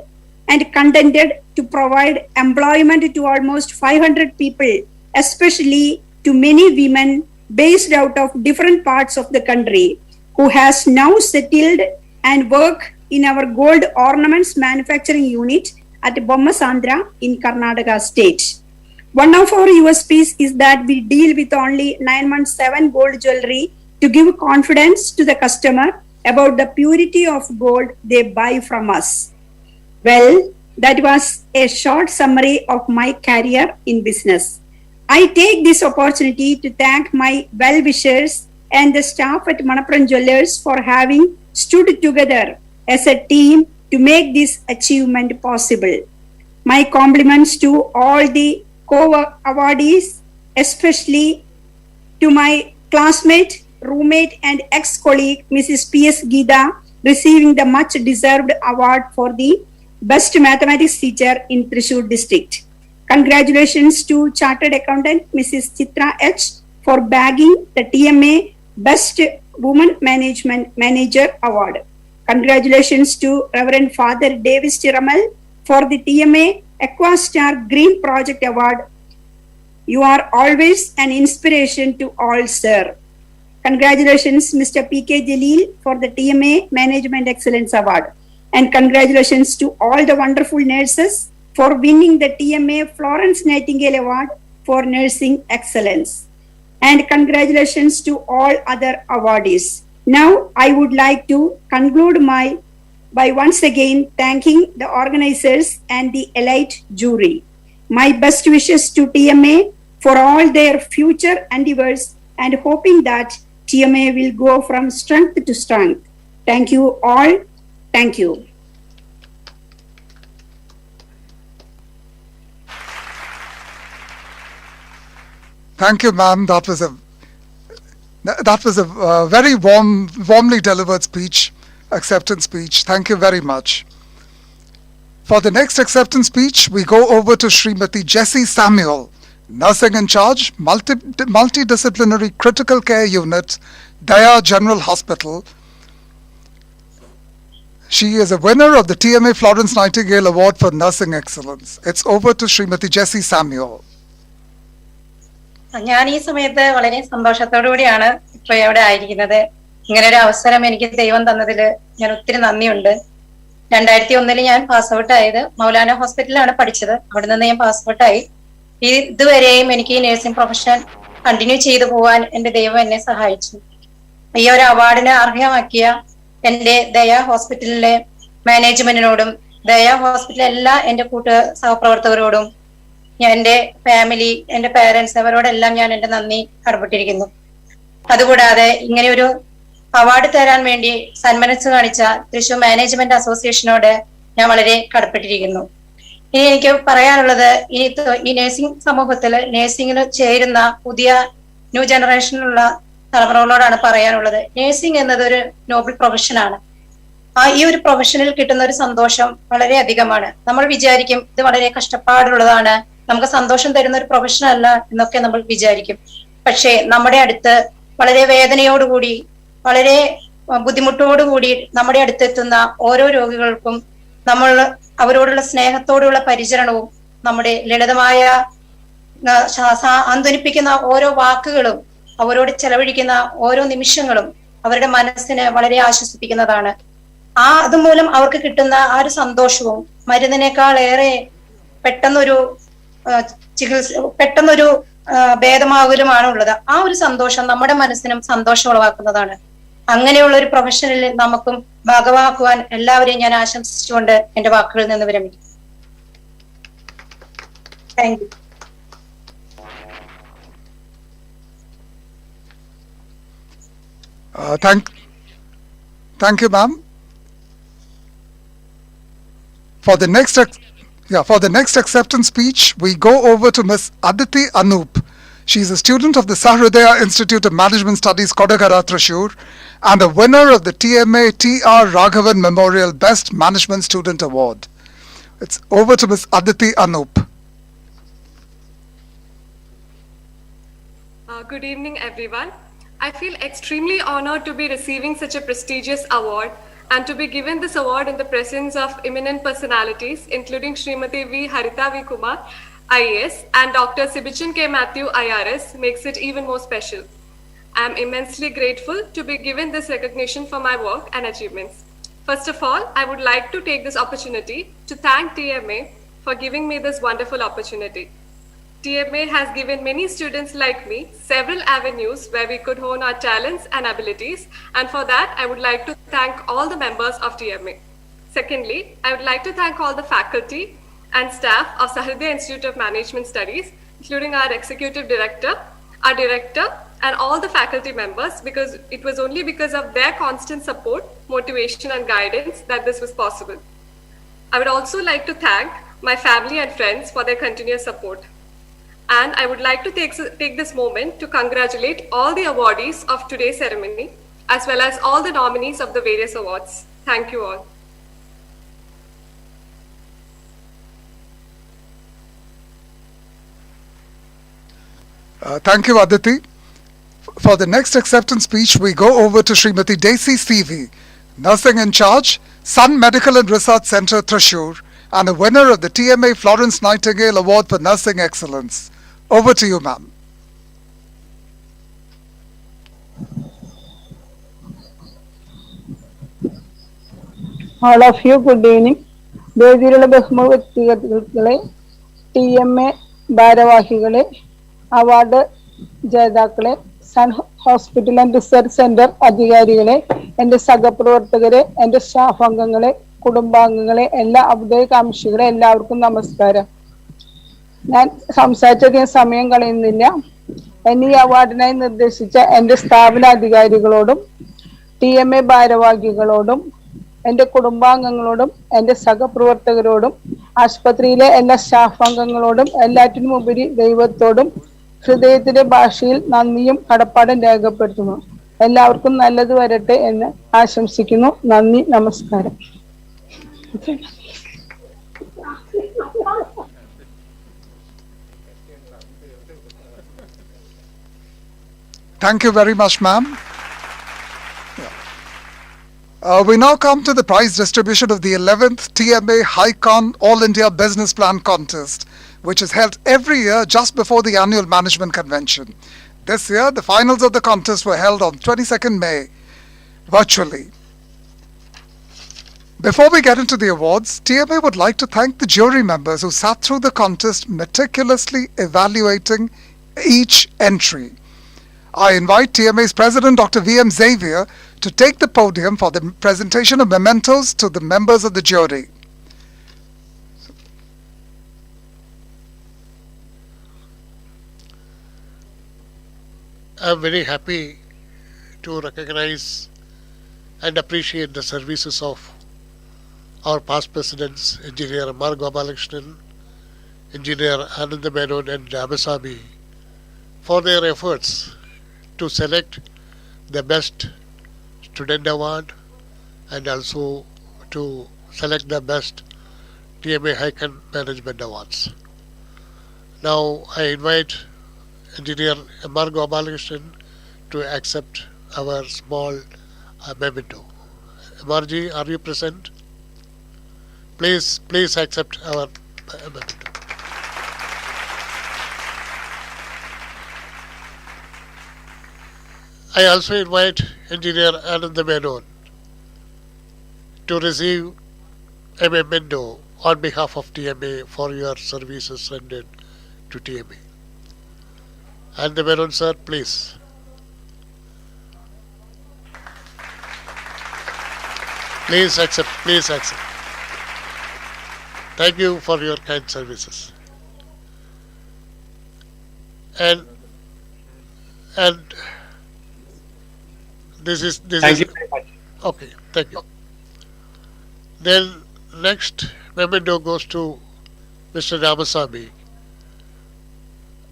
and contented to provide employment to almost 500 people, especially to many women based out of different parts of the country who has now settled and work in our gold ornaments manufacturing unit at Bommasandra in Karnataka state. One of our USPs is that we deal with only 917 gold jewelry to give confidence to the customer about the purity of gold they buy from us. Well, that was a short summary of my career in business. I take this opportunity to thank my well-wishers and the staff at Manappuram Jewellers for having stood together as a team to make this achievement possible. My compliments to all the co-awardees, especially to my classmate, roommate and ex-colleague, Mrs. P.S. Geeta, receiving the much-deserved award for the Best Mathematics Teacher in Thrissur district. Congratulations to Chartered Accountant Mrs. Chetra H for bagging the TMA Best Woman Management Manager Award. Congratulations to Reverend Father Davis Tiramal for the TMA Aquastar Green Project Award. You are always an inspiration to all, sir. Congratulations, Mr. P.K. Jalil for the TMA Management Excellence Award. And congratulations to all the wonderful nurses for winning the TMA Florence Nightingale Award for Nursing Excellence. And congratulations to all other awardees. Now, I would like to conclude by once again thanking the organizers and the elite jury. My best wishes to TMA for all their future endeavors and hoping that TMA will go from strength to strength. Thank you all. Thank you. Thank you, ma'am. That was a very warmly delivered speech, acceptance speech. Thank you very much. For the next acceptance speech, we go over to Srimati Jessie Samuel, Nursing in Charge, Multidisciplinary Critical Care Unit, Daya General Hospital. She is a winner of the TMA Florence Nightingale Award for Nursing Excellence. It's over to Srimati Jessie Samuel. ഞാൻ ഈ സമയത്ത് വളരെ സന്തോഷത്തോടു കൂടിയാണ് ഇപ്പോൾ ഇവിടെ ആയിരിക്കുന്നത്. ഇങ്ങനെ ഒരു അവസരം എനിക്ക് ദൈവം തന്നതിൽ ഞാൻ ഒത്തിരി നന്ദിയുണ്ട്. 2001 ഞാൻ പാസ് ഔട്ട് ആയത് മൗലാന ഹോസ്പിറ്റലിലാണ് പഠിച്ചത്. അവിടെ നിന്ന് ഞാൻ പാസ് ഔട്ട് ആയി. ഇതുവരെയും എനിക്ക് ഈ നഴ്സിംഗ് പ്രൊഫഷൻ കണ്ടിന്യൂ ചെയ്തു പോകാൻ എന്റെ ദൈവം എന്നെ സഹായിച്ചു. ഈ ഒരു അവാർഡിന് അർഹമാക്കിയ എന്റെ ദയ ഹോസ്പിറ്റലിലെ മാനേജ്മെന്റിനോടും ദയ ഹോസ്പിറ്റലിലെ എല്ലാ എന്റെ സഹപ്രവർത്തകരോടും എന്റെ ഫാമിലി, എന്റെ പേരൻസ്, അവരോടെല്ലാം ഞാൻ എന്റെ നന്ദി കടപ്പെട്ടിരിക്കുന്നു. അതുകൂടാതെ ഇങ്ങനെ ഒരു അവാർഡ് തരാൻ വേണ്ടി സന്മനസ് കാണിച്ച തൃശൂർ മാനേജ്മെന്റ് അസോസിയേഷനോട് ഞാൻ വളരെ കടപ്പെട്ടിരിക്കുന്നു. ഇനി എനിക്ക് പറയാനുള്ളത്, ഈ നഴ്സിംഗ് സമൂഹത്തിൽ നഴ്സിംഗിൽ ചേരുന്ന പുതിയ ന്യൂ ജനറേഷനിലുള്ള തലമുറകളോടാണ് പറയാനുള്ളത്. നഴ്സിംഗ് എന്നത് ഒരു നോബിൾ പ്രൊഫഷനാണ്. ഈ ഒരു പ്രൊഫഷനിൽ കിട്ടുന്ന ഒരു സന്തോഷം വളരെ അധികമാണ്. നമ്മൾ വിചാരിക്കും ഇത് വളരെ കഷ്ടപ്പാടുള്ളതാണ്, നമുക്ക് സന്തോഷം തരുന്ന ഒരു പ്രൊഫഷൻ അല്ല എന്നൊക്കെ നമ്മൾ വിചാരിക്കും. പക്ഷേ നമ്മുടെ അടുത്ത് വളരെ വേദനയോടുകൂടി, വളരെ ബുദ്ധിമുട്ടോടുകൂടി നമ്മുടെ അടുത്തെത്തുന്ന ഓരോ രോഗികൾക്കും നമ്മൾ അവരോടുള്ള സ്നേഹത്തോടുള്ള പരിചരണവും നമ്മുടെ ലളിതമായ ആന്തരിപ്പിക്കുന്ന ഓരോ വാക്കുകളും അവരോട് ചെലവഴിക്കുന്ന ഓരോ നിമിഷങ്ങളും അവരുടെ മനസ്സിന് വളരെ ആശ്വസിപ്പിക്കുന്നതാണ്. അതുമൂലം അവർക്ക് കിട്ടുന്ന ആ ഒരു സന്തോഷവും മരുന്നിനേക്കാൾ ഏറെ പെട്ടെന്നൊരു ഭേദമാകലുമാണ് ഉള്ളത്. ആ ഒരു സന്തോഷം നമ്മുടെ മനസ്സിനും സന്തോഷം ഉളവാക്കുന്നതാണ്. അങ്ങനെയുള്ള ഒരു പ്രൊഫഷനിൽ നമുക്കും ഭാഗമാക്കുവാൻ എല്ലാവരെയും ഞാൻ ആശംസിച്ചുകൊണ്ട് എന്റെ വാക്കുകളിൽ നിന്ന് വിരമിക്കും. Thank you. Thank you, ma'am. For the next acceptance speech, we go over to Miss Aditi Anup. She is a student of the Sahridaya Institute of Management Studies, Kodagara, Thrissur, and a winner of the TMA T.R. Raghavan Memorial Best Management Student Award. It's over to Miss Aditi Anup. Good evening, everyone. I feel extremely honored to be receiving such a prestigious award and to be given this award in the presence of eminent personalities, including Srimati V. Harita V. Kumar, IAS, and Dr. Sibichan K. Matthew, IRS, makes it even more special. I am immensely grateful to be given this recognition for my work and achievements. First of all, I would like to take this opportunity to thank TMA for giving me this wonderful opportunity. TMA has given many students like me several avenues where we could hone our talents and abilities, and for that I would like to thank all the members of TMA. Secondly, I would like to thank all the faculty and staff of Sahridaya Institute of Management Studies, including our executive director, our director, and all the faculty members, because it was only because of their constant support, motivation, and guidance that this was possible. I would also like to thank my family and friends for their continuous support. And I would like to take this moment to congratulate all the awardees of today's ceremony, as well as all the nominees of the various awards. Thank you all. Thank you, Aditi. For the next acceptance speech, we go over to Srimati Desi CV, Nursing in Charge, Sun Medical and Research Center, Thrissur, and a winner of the TMA Florence Nightingale Award for Nursing Excellence. Over to you, ma'am. All of you, good evening. വേദിയിലുള്ള ബഹുമുഖ വ്യക്തികളെ, TMA ഭാരവാഹികളെ, award ജേതാക്കളെ, Sun hospital and research centre അധികാരികളെ, എന്റെ സഹപ്രവർത്തകരെ, എന്റെ staff അംഗങ്ങളെ, കുടുംബാംഗങ്ങളെ, എല്ലാ അഭ്യുദയകാംക്ഷികളെ, എല്ലാവർക്കും നമസ്കാരം. ഞാൻ സംസാരിച്ചധികം സമയം കളയുന്നില്ല. എന്നെ ഈ അവാർഡിനായി നിർദ്ദേശിച്ച എന്റെ സ്ഥാപനാധികാരികളോടും TMA ഭാരവാഹികളോടും എന്റെ കുടുംബാംഗങ്ങളോടും എന്റെ സഹപ്രവർത്തകരോടും ആശുപത്രിയിലെ എല്ലാ സ്റ്റാഫ് അംഗങ്ങളോടും എല്ലാറ്റിനും ഉപരി ദൈവത്തോടും ഹൃദയത്തിന്റെ ഭാഷയിൽ നന്ദിയും കടപ്പാടും രേഖപ്പെടുത്തുന്നു. എല്ലാവർക്കും നല്ലത് വരട്ടെ എന്ന് ആശംസിക്കുന്നു. നന്ദി, നമസ്കാരം. Thank you very much, ma'am. We now come to the prize distribution of the 11th TMA HiCon All India Business Plan Contest, which is held every year just before the annual management convention. This year, the finals of the contest were held on 22nd May, virtually. Before we get into the awards, TMA would like to thank the jury members who sat through the contest, meticulously evaluating each entry. I invite TMA's President, Dr. V.M. Xavier, to take the podium for the presentation of mementos to the members of the jury. I am very happy to recognize and appreciate the services of our past presidents, Engineer M.R. Gopalakrishnan, Engineer Ananda Menon and Ramasamy, for their efforts to select the best student award and also to select the best TMA High-Con Management Awards. Now I invite Engineer M.R. Gopalakrishnan to accept our small memento. M.R.G., are you present? Please accept our memento. I also invite Engineer Ananda Menon to receive a memento on behalf of TMA for your services rendered to TMA. Ananda Menon, sir, please. Please accept. Thank you for your kind services. And this is Thank you very much. Okay, thank you. Then next memento goes to Mr. Ramasamy.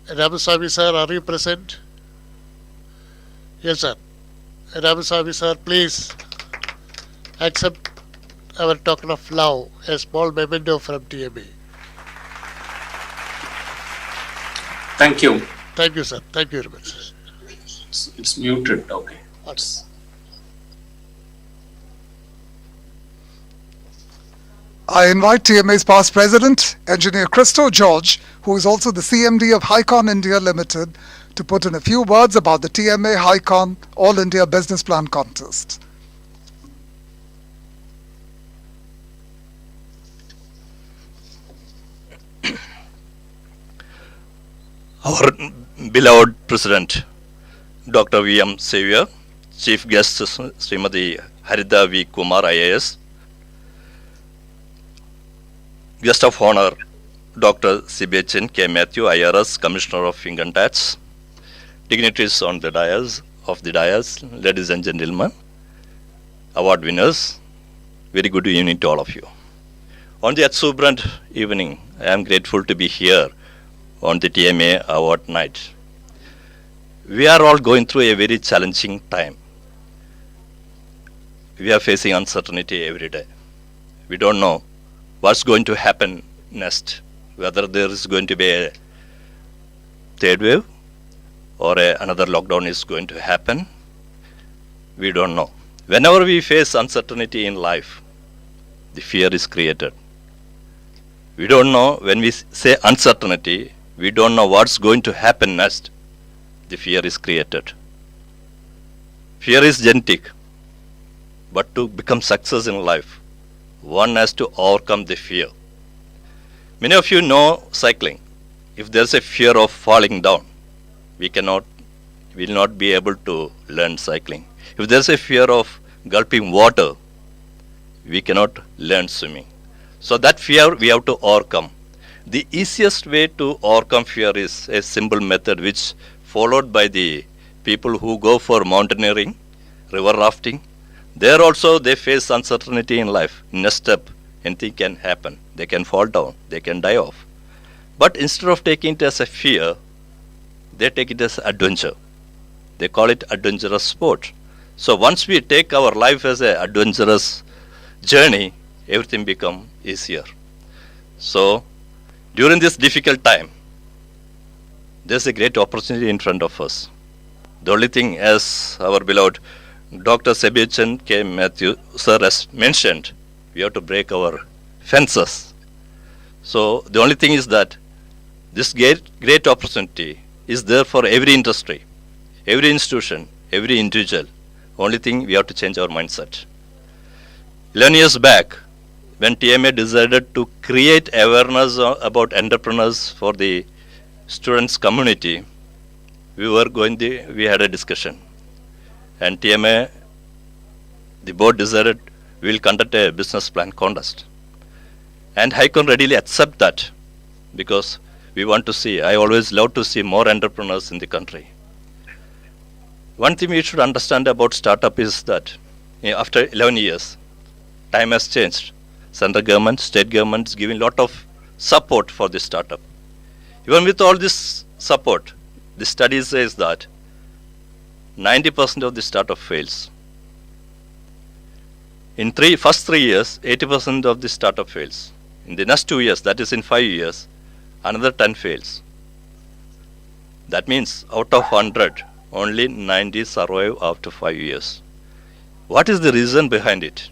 Ramasamy sir, are you present? Yes, sir. Ramasamy sir, please accept our token of love, a small memento from TMA. Thank you. Thank you, sir. Thank you very much. It's muted. Okay. I invite TMA's past president, Engineer Christo George, who is also the CMD of High-Con India Limited, to put in a few words about the TMA High-Con All India Business Plan Contest. Our beloved President, Dr. V.M. Savior, Chief Guest Srimati Harita V. Kumar IAS, Guest of Honor, Dr. C.B.H.N. K. Matthew, IRS, Commissioner of Income Tax, dignitaries on the dais, ladies and gentlemen, award winners, very good evening to all of you. On the exuberant evening, I am grateful to be here on the TMA Award Night. We are all going through a very challenging time. We are facing uncertainty every day. We don't know what's going to happen next, whether there is going to be a third wave or another lockdown is going to happen. We don't know. Whenever we face uncertainty in life, the fear is created. We don't know, when we say uncertainty, we don't know what's going to happen next. The fear is created. Fear is genetic, but to become success in life, one has to overcome the fear. Many of you know cycling. If there's a fear of falling down, we will not be able to learn cycling. If there's a fear of gulping water, we cannot learn swimming. So that fear we have to overcome. The easiest way to overcome fear is a simple method which followed by the people who go for mountaineering, river rafting. There also they face uncertainty in life. Next step, anything can happen. They can fall down, they can die off. But instead of taking it as a fear, they take it as adventure. They call it adventurous sport. So once we take our life as an adventurous journey, everything becomes easier. So during this difficult time, there's a great opportunity in front of us. The only thing, as our beloved Dr. C.B.H.N. K. Matthew sir has mentioned, we have to break our fences. So the only thing is that this great opportunity is there for every industry, every institution, every individual. Only thing, we have to change our mindset. 11 years back, when TMA decided to create awareness about entrepreneurs for the students community, we had a discussion. And TMA, the board decided we will conduct a business plan contest. And High-Con readily accept that, because we want to see, I always love to see more entrepreneurs in the country. One thing we should understand about startup is that after 11 years, time has changed. Central government, state government is giving a lot of support for this startup. Even with all this support, the study says that 90% of the startup fails. In first 3 years, 80% of the startup fails. In the next 2 years, that is in 5 years, another 10 fails. That means out of 100, only 90 survive after 5 years. What is the reason behind it?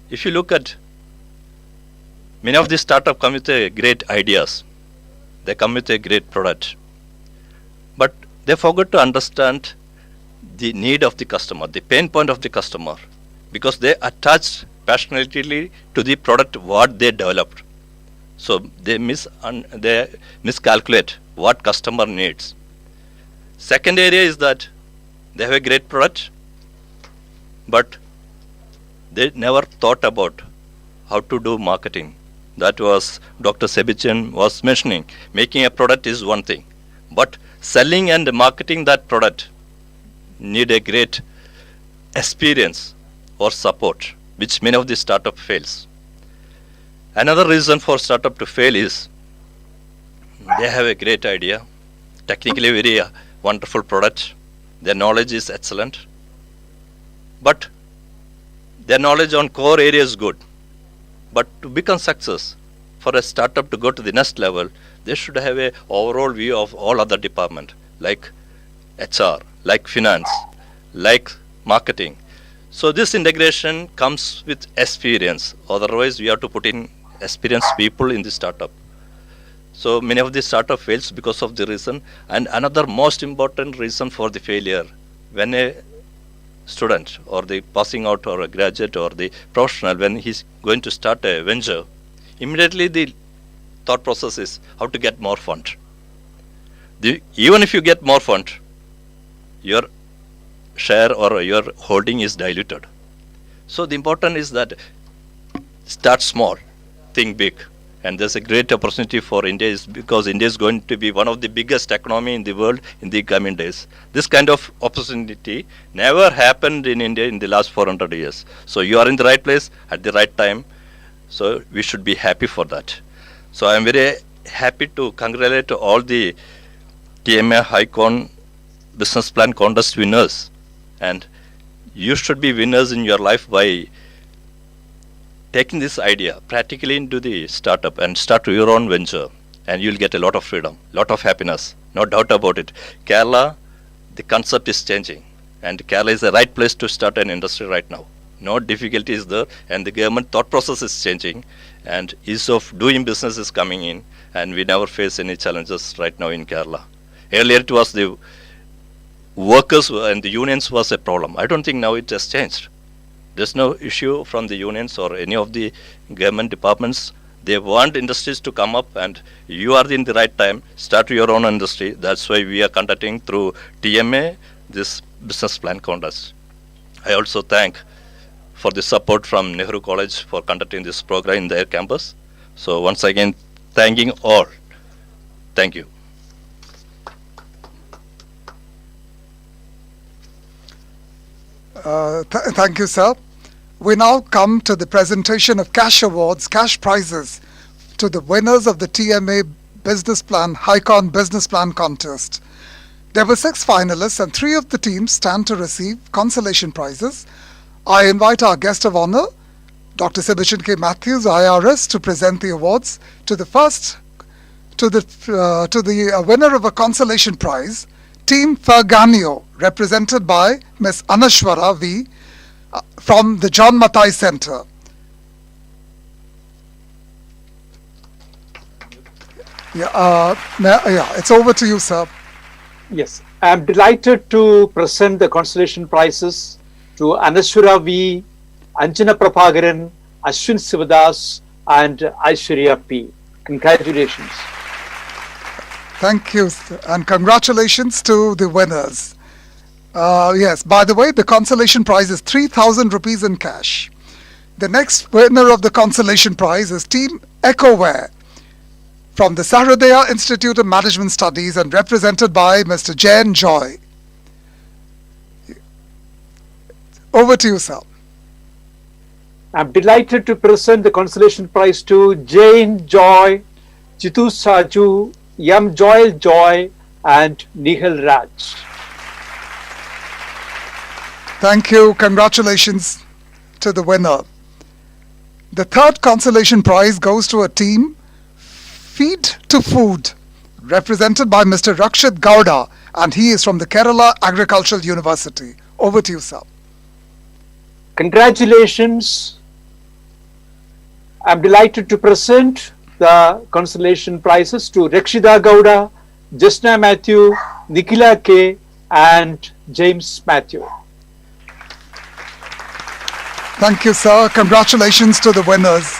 If you look at many of these startups come with a great ideas, they come with a great product, but they forgot to understand the need of the customer, the pain point of the customer, because they attach passionately to the product what they developed. So they miscalculate what customer needs. Second area is that they have a great product, but they never thought about how to do marketing. That was Dr. Sebastian was mentioning. Making a product is one thing, but selling and marketing that product need a great experience or support, which many of the startup fails. Another reason for startup to fail is they have a great idea, technically very wonderful product, their knowledge is excellent, but their knowledge on core area is good. But to become success, for a startup to go to the next level, they should have a overall view of all other departments like HR, like finance, like marketing. So this integration comes with experience. Otherwise, we have to put in experienced people in the startup. So many of the startup fails because of the reason. And another most important reason for the failure, when a student or the passing out or a graduate or the professional, when he's going to start a venture, immediately the thought process is how to get more fund. Even if you get more fund, your share or your holding is diluted. So the important is that start small, think big. And there's a great opportunity for India because India is going to be one of the biggest economy in the world in the coming days. This kind of opportunity never happened in India in the last 400 years. So you are in the right place at the right time. So we should be happy for that. So I am very happy to congratulate all the TMA High-Con Business Plan Contest winners. And you should be winners in your life by taking this idea practically into the startup and start your own venture, and you'll get a lot of freedom, lot of happiness, no doubt about it. Kerala, the concept is changing, and Kerala is the right place to start an industry right now. No difficulty is there, and the government thought process is changing, and ease of doing business is coming in, and we never face any challenges right now in Kerala. Earlier it was the workers and the unions was a problem. I don't think now it has changed. There's no issue from the unions or any of the government departments. They want industries to come up, and you are in the right time. Start your own industry. That's why we are conducting through TMA this business plan contest. I also thank for the support from Nehru College for conducting this program in their campus. So once again, thanking all. Thank you. Thank you, sir. We now come to the presentation of cash awards, cash prizes to the winners of the TMA Business Plan High-Con Business Plan Contest. There were 6 finalists and 3 of the teams stand to receive consolation prizes. I invite our guest of honor, Dr. Sebastian K. Matthews, IRS, to present the awards. To the winner of a consolation prize, Team Ferganio, represented by Ms. Anashwara V. From the John Mathai Center. It's over to you, sir. Yes, I am delighted to present the consolation prizes to Anashwara V, Anjana Prabhakaran, Ashwin Sivadas, and Aishwarya P. Congratulations. Thank you, and congratulations to the winners. Yes, by the way, the consolation prize is 3,000 rupees in cash. The next winner of the consolation prize is Team EcoWare from the Sarodaya Institute of Management Studies and represented by Mr. Jain Joy. Over to you, sir. I'm delighted to present the consolation prize to Jain Joy, Jitu Saju, Yam Joel Joy, and Nihal Raj. Thank you. Congratulations. to the winner. The third consolation prize goes to a team, Feed to Food, represented by Mr. Rakshit Gowda, and he is from the Kerala Agricultural University. Over to you, sir. Congratulations. I'm delighted to present the consolation prizes to Rakshita Gowda, Jasna Matthew, Nikhila K, and James Matthew. Thank you, sir. Congratulations to the winners.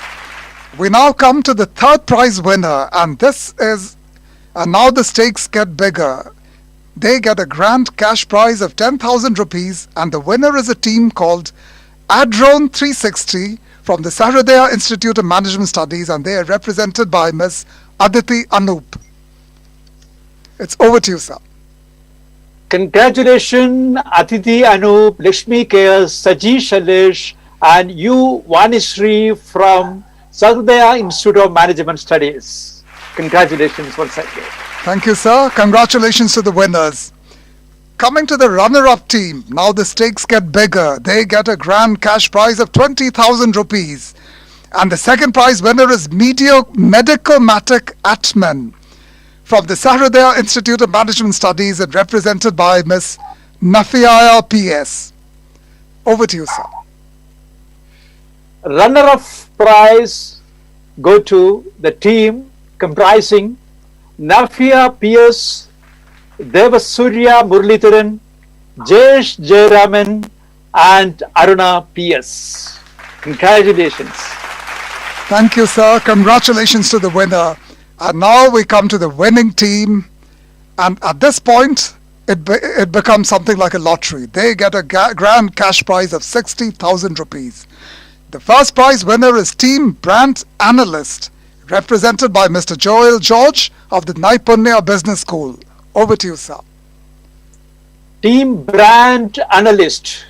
We now come to the third prize winner, and now the stakes get bigger. They get a grand cash prize of 10,000 rupees, and the winner is a team called Adjournment 360 from the Saharadaya Institute of Management Studies, and they are represented by Ms. Aditi Anup. It's over to you, sir. Congratulations, Aditi Anup, Lakshmi K.S., Saji Shailesh, and you, Vanishri from Saharadaya Institute of Management Studies. Congratulations once again. Thank you, sir. Congratulations to the winners. Coming to the runner-up team, now the stakes get bigger. They get a grand cash prize of 20,000 rupees. And the second prize winner is Medicomatic Atman from the Saharadaya Institute of Management Studies and represented by Ms. Nafiaya P.S. Over to you, sir. Runner-up prize go to the team comprising Nafia P.S., Devasurya Murlidharan, Jayesh Jayaraman, and Aruna P.S. Congratulations. Thank you, sir. Congratulations to the winner. And now we come to the winning team. And at this point, it becomes something like a lottery. They get a grand cash prize of 60,000 rupees. The first prize winner is Team Brand Analyst, represented by Mr. Joel George of the Naipunya Business School. Over to you, sir. Team Brand Analyst,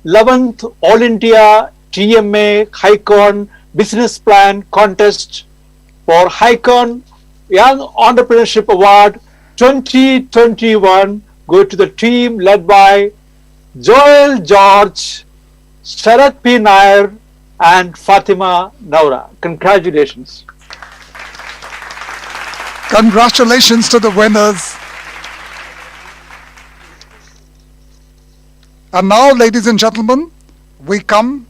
11th All India TMA HiCon Business Plan Contest for HiCon Young Entrepreneurship Award 2021 go to the team led by Joel George, Sharath P. Nair, and Fatima Naura. Congratulations. Congratulations to the winners. And now, ladies and gentlemen, we come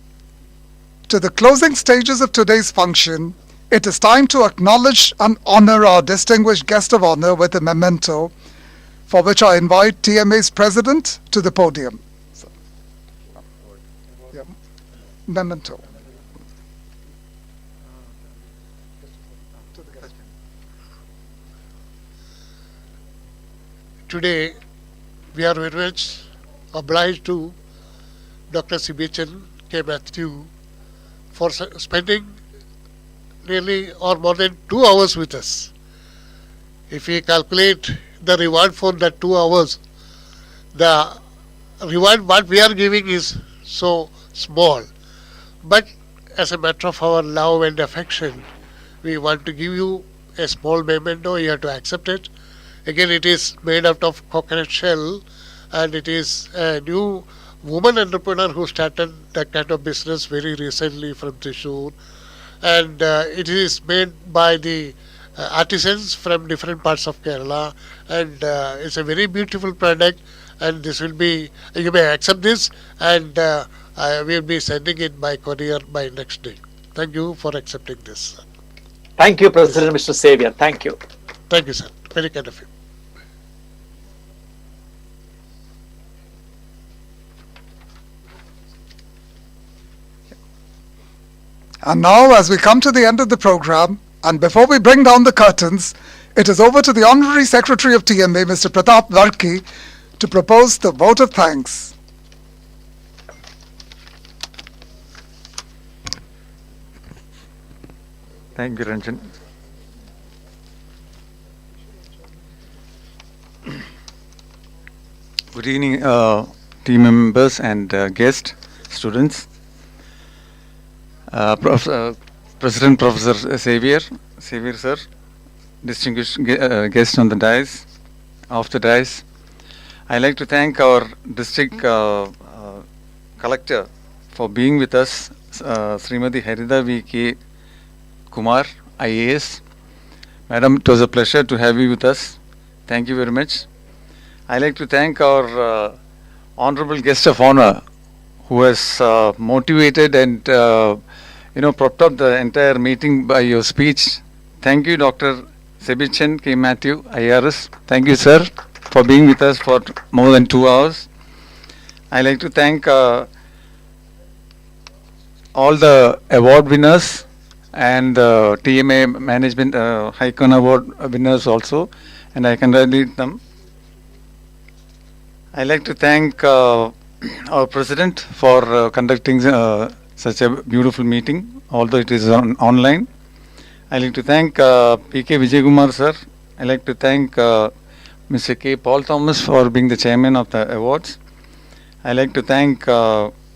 to the closing stages of today's function. It is time to acknowledge and honor our distinguished guest of honor with a memento, for which I invite TMA's president to the podium. Memento. Today, we are very much obliged to Dr. Sibichan K. Matthew for spending nearly or more than 2 hours with us. If we calculate the reward for that 2 hours, the reward what we are giving is so small. But as a matter of our love and affection, we want to give you a small memento. You have to accept it. Again, it is made out of coconut shell, and it is a new woman entrepreneur who started that kind of business very recently from Thrissur. And it is made by the artisans from different parts of Kerala, and it's a very beautiful product. And this will be, you may accept this, and I will be sending it by courier by next day. Thank you for accepting this. Thank you, President Mr. Xavier. Thank you. Thank you, sir. Very kind of you. And now, as we come to the end of the program, and before we bring down the curtains, it is over to the Honorary Secretary of TMA, Mr. Pratap Varki, to propose the vote of thanks. Thank you, Ranjan. Good evening, team members and guests, students. President Professor Xavier sir, distinguished guest on the dais, off the dais. I'd like to thank our district collector for being with us, Srimati Harida V.K. Kumar, IAS. Madam, it was a pleasure to have you with us. Thank you very much. I'd like to thank our honorable guest of honor who has motivated and propped up the entire meeting by your speech. Thank you, Dr. Sebastian K. Matthew, IRS. Thank you, sir, for being with us for more than 2 hours. I'd like to thank all the award winners and TMA Management Icon Award winners also, and I congratulate them. I'd like to thank our president for conducting such a beautiful meeting, although it is online. I'd like to thank P.K. Vijaykumar sir. I'd like to thank Mr. K. Paul Thomas for being the chairman of the awards. I'd like to thank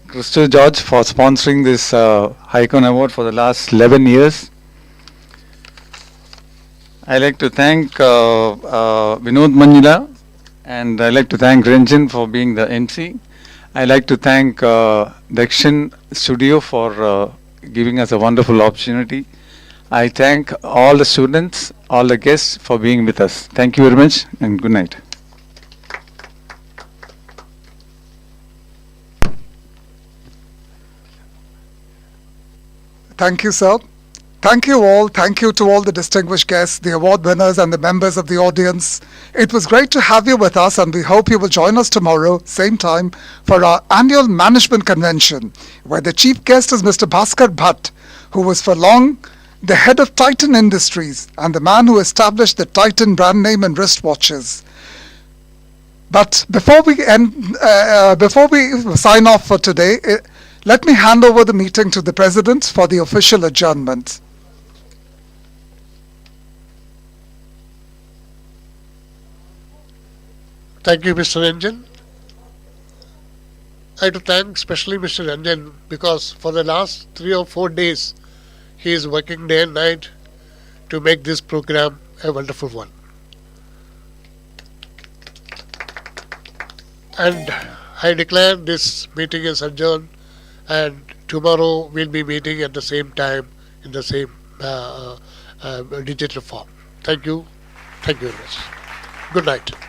Crystal George for sponsoring this Icon Award for the last 11 years. I'd like to thank Vinod Manjula, and I'd like to thank Ranjan for being the MC. I'd like to thank Dakshin Studio for giving us a wonderful opportunity. I thank all the students, all the guests for being with us. Thank you very much and good night. Thank you, sir. Thank you all. Thank you to all the distinguished guests, the award winners and the members of the audience. It was great to have you with us, and we hope you will join us tomorrow, same time, for our annual management convention, where the chief guest is Mr. Bhaskar Bhatt, who was for long the head of Titan Industries and the man who established the Titan brand name and wristwatches. But before we sign off for today, let me hand over the meeting to the President for the official adjournment. Thank you, Mr. Ranjan. I have to thank especially Mr. Ranjan because for the last 3 or 4 days, he is working day and night to make this program a wonderful one. And I declare this meeting is adjourned, and tomorrow we'll be meeting at the same time in the same digital form. Thank you. Thank you very much. Good night.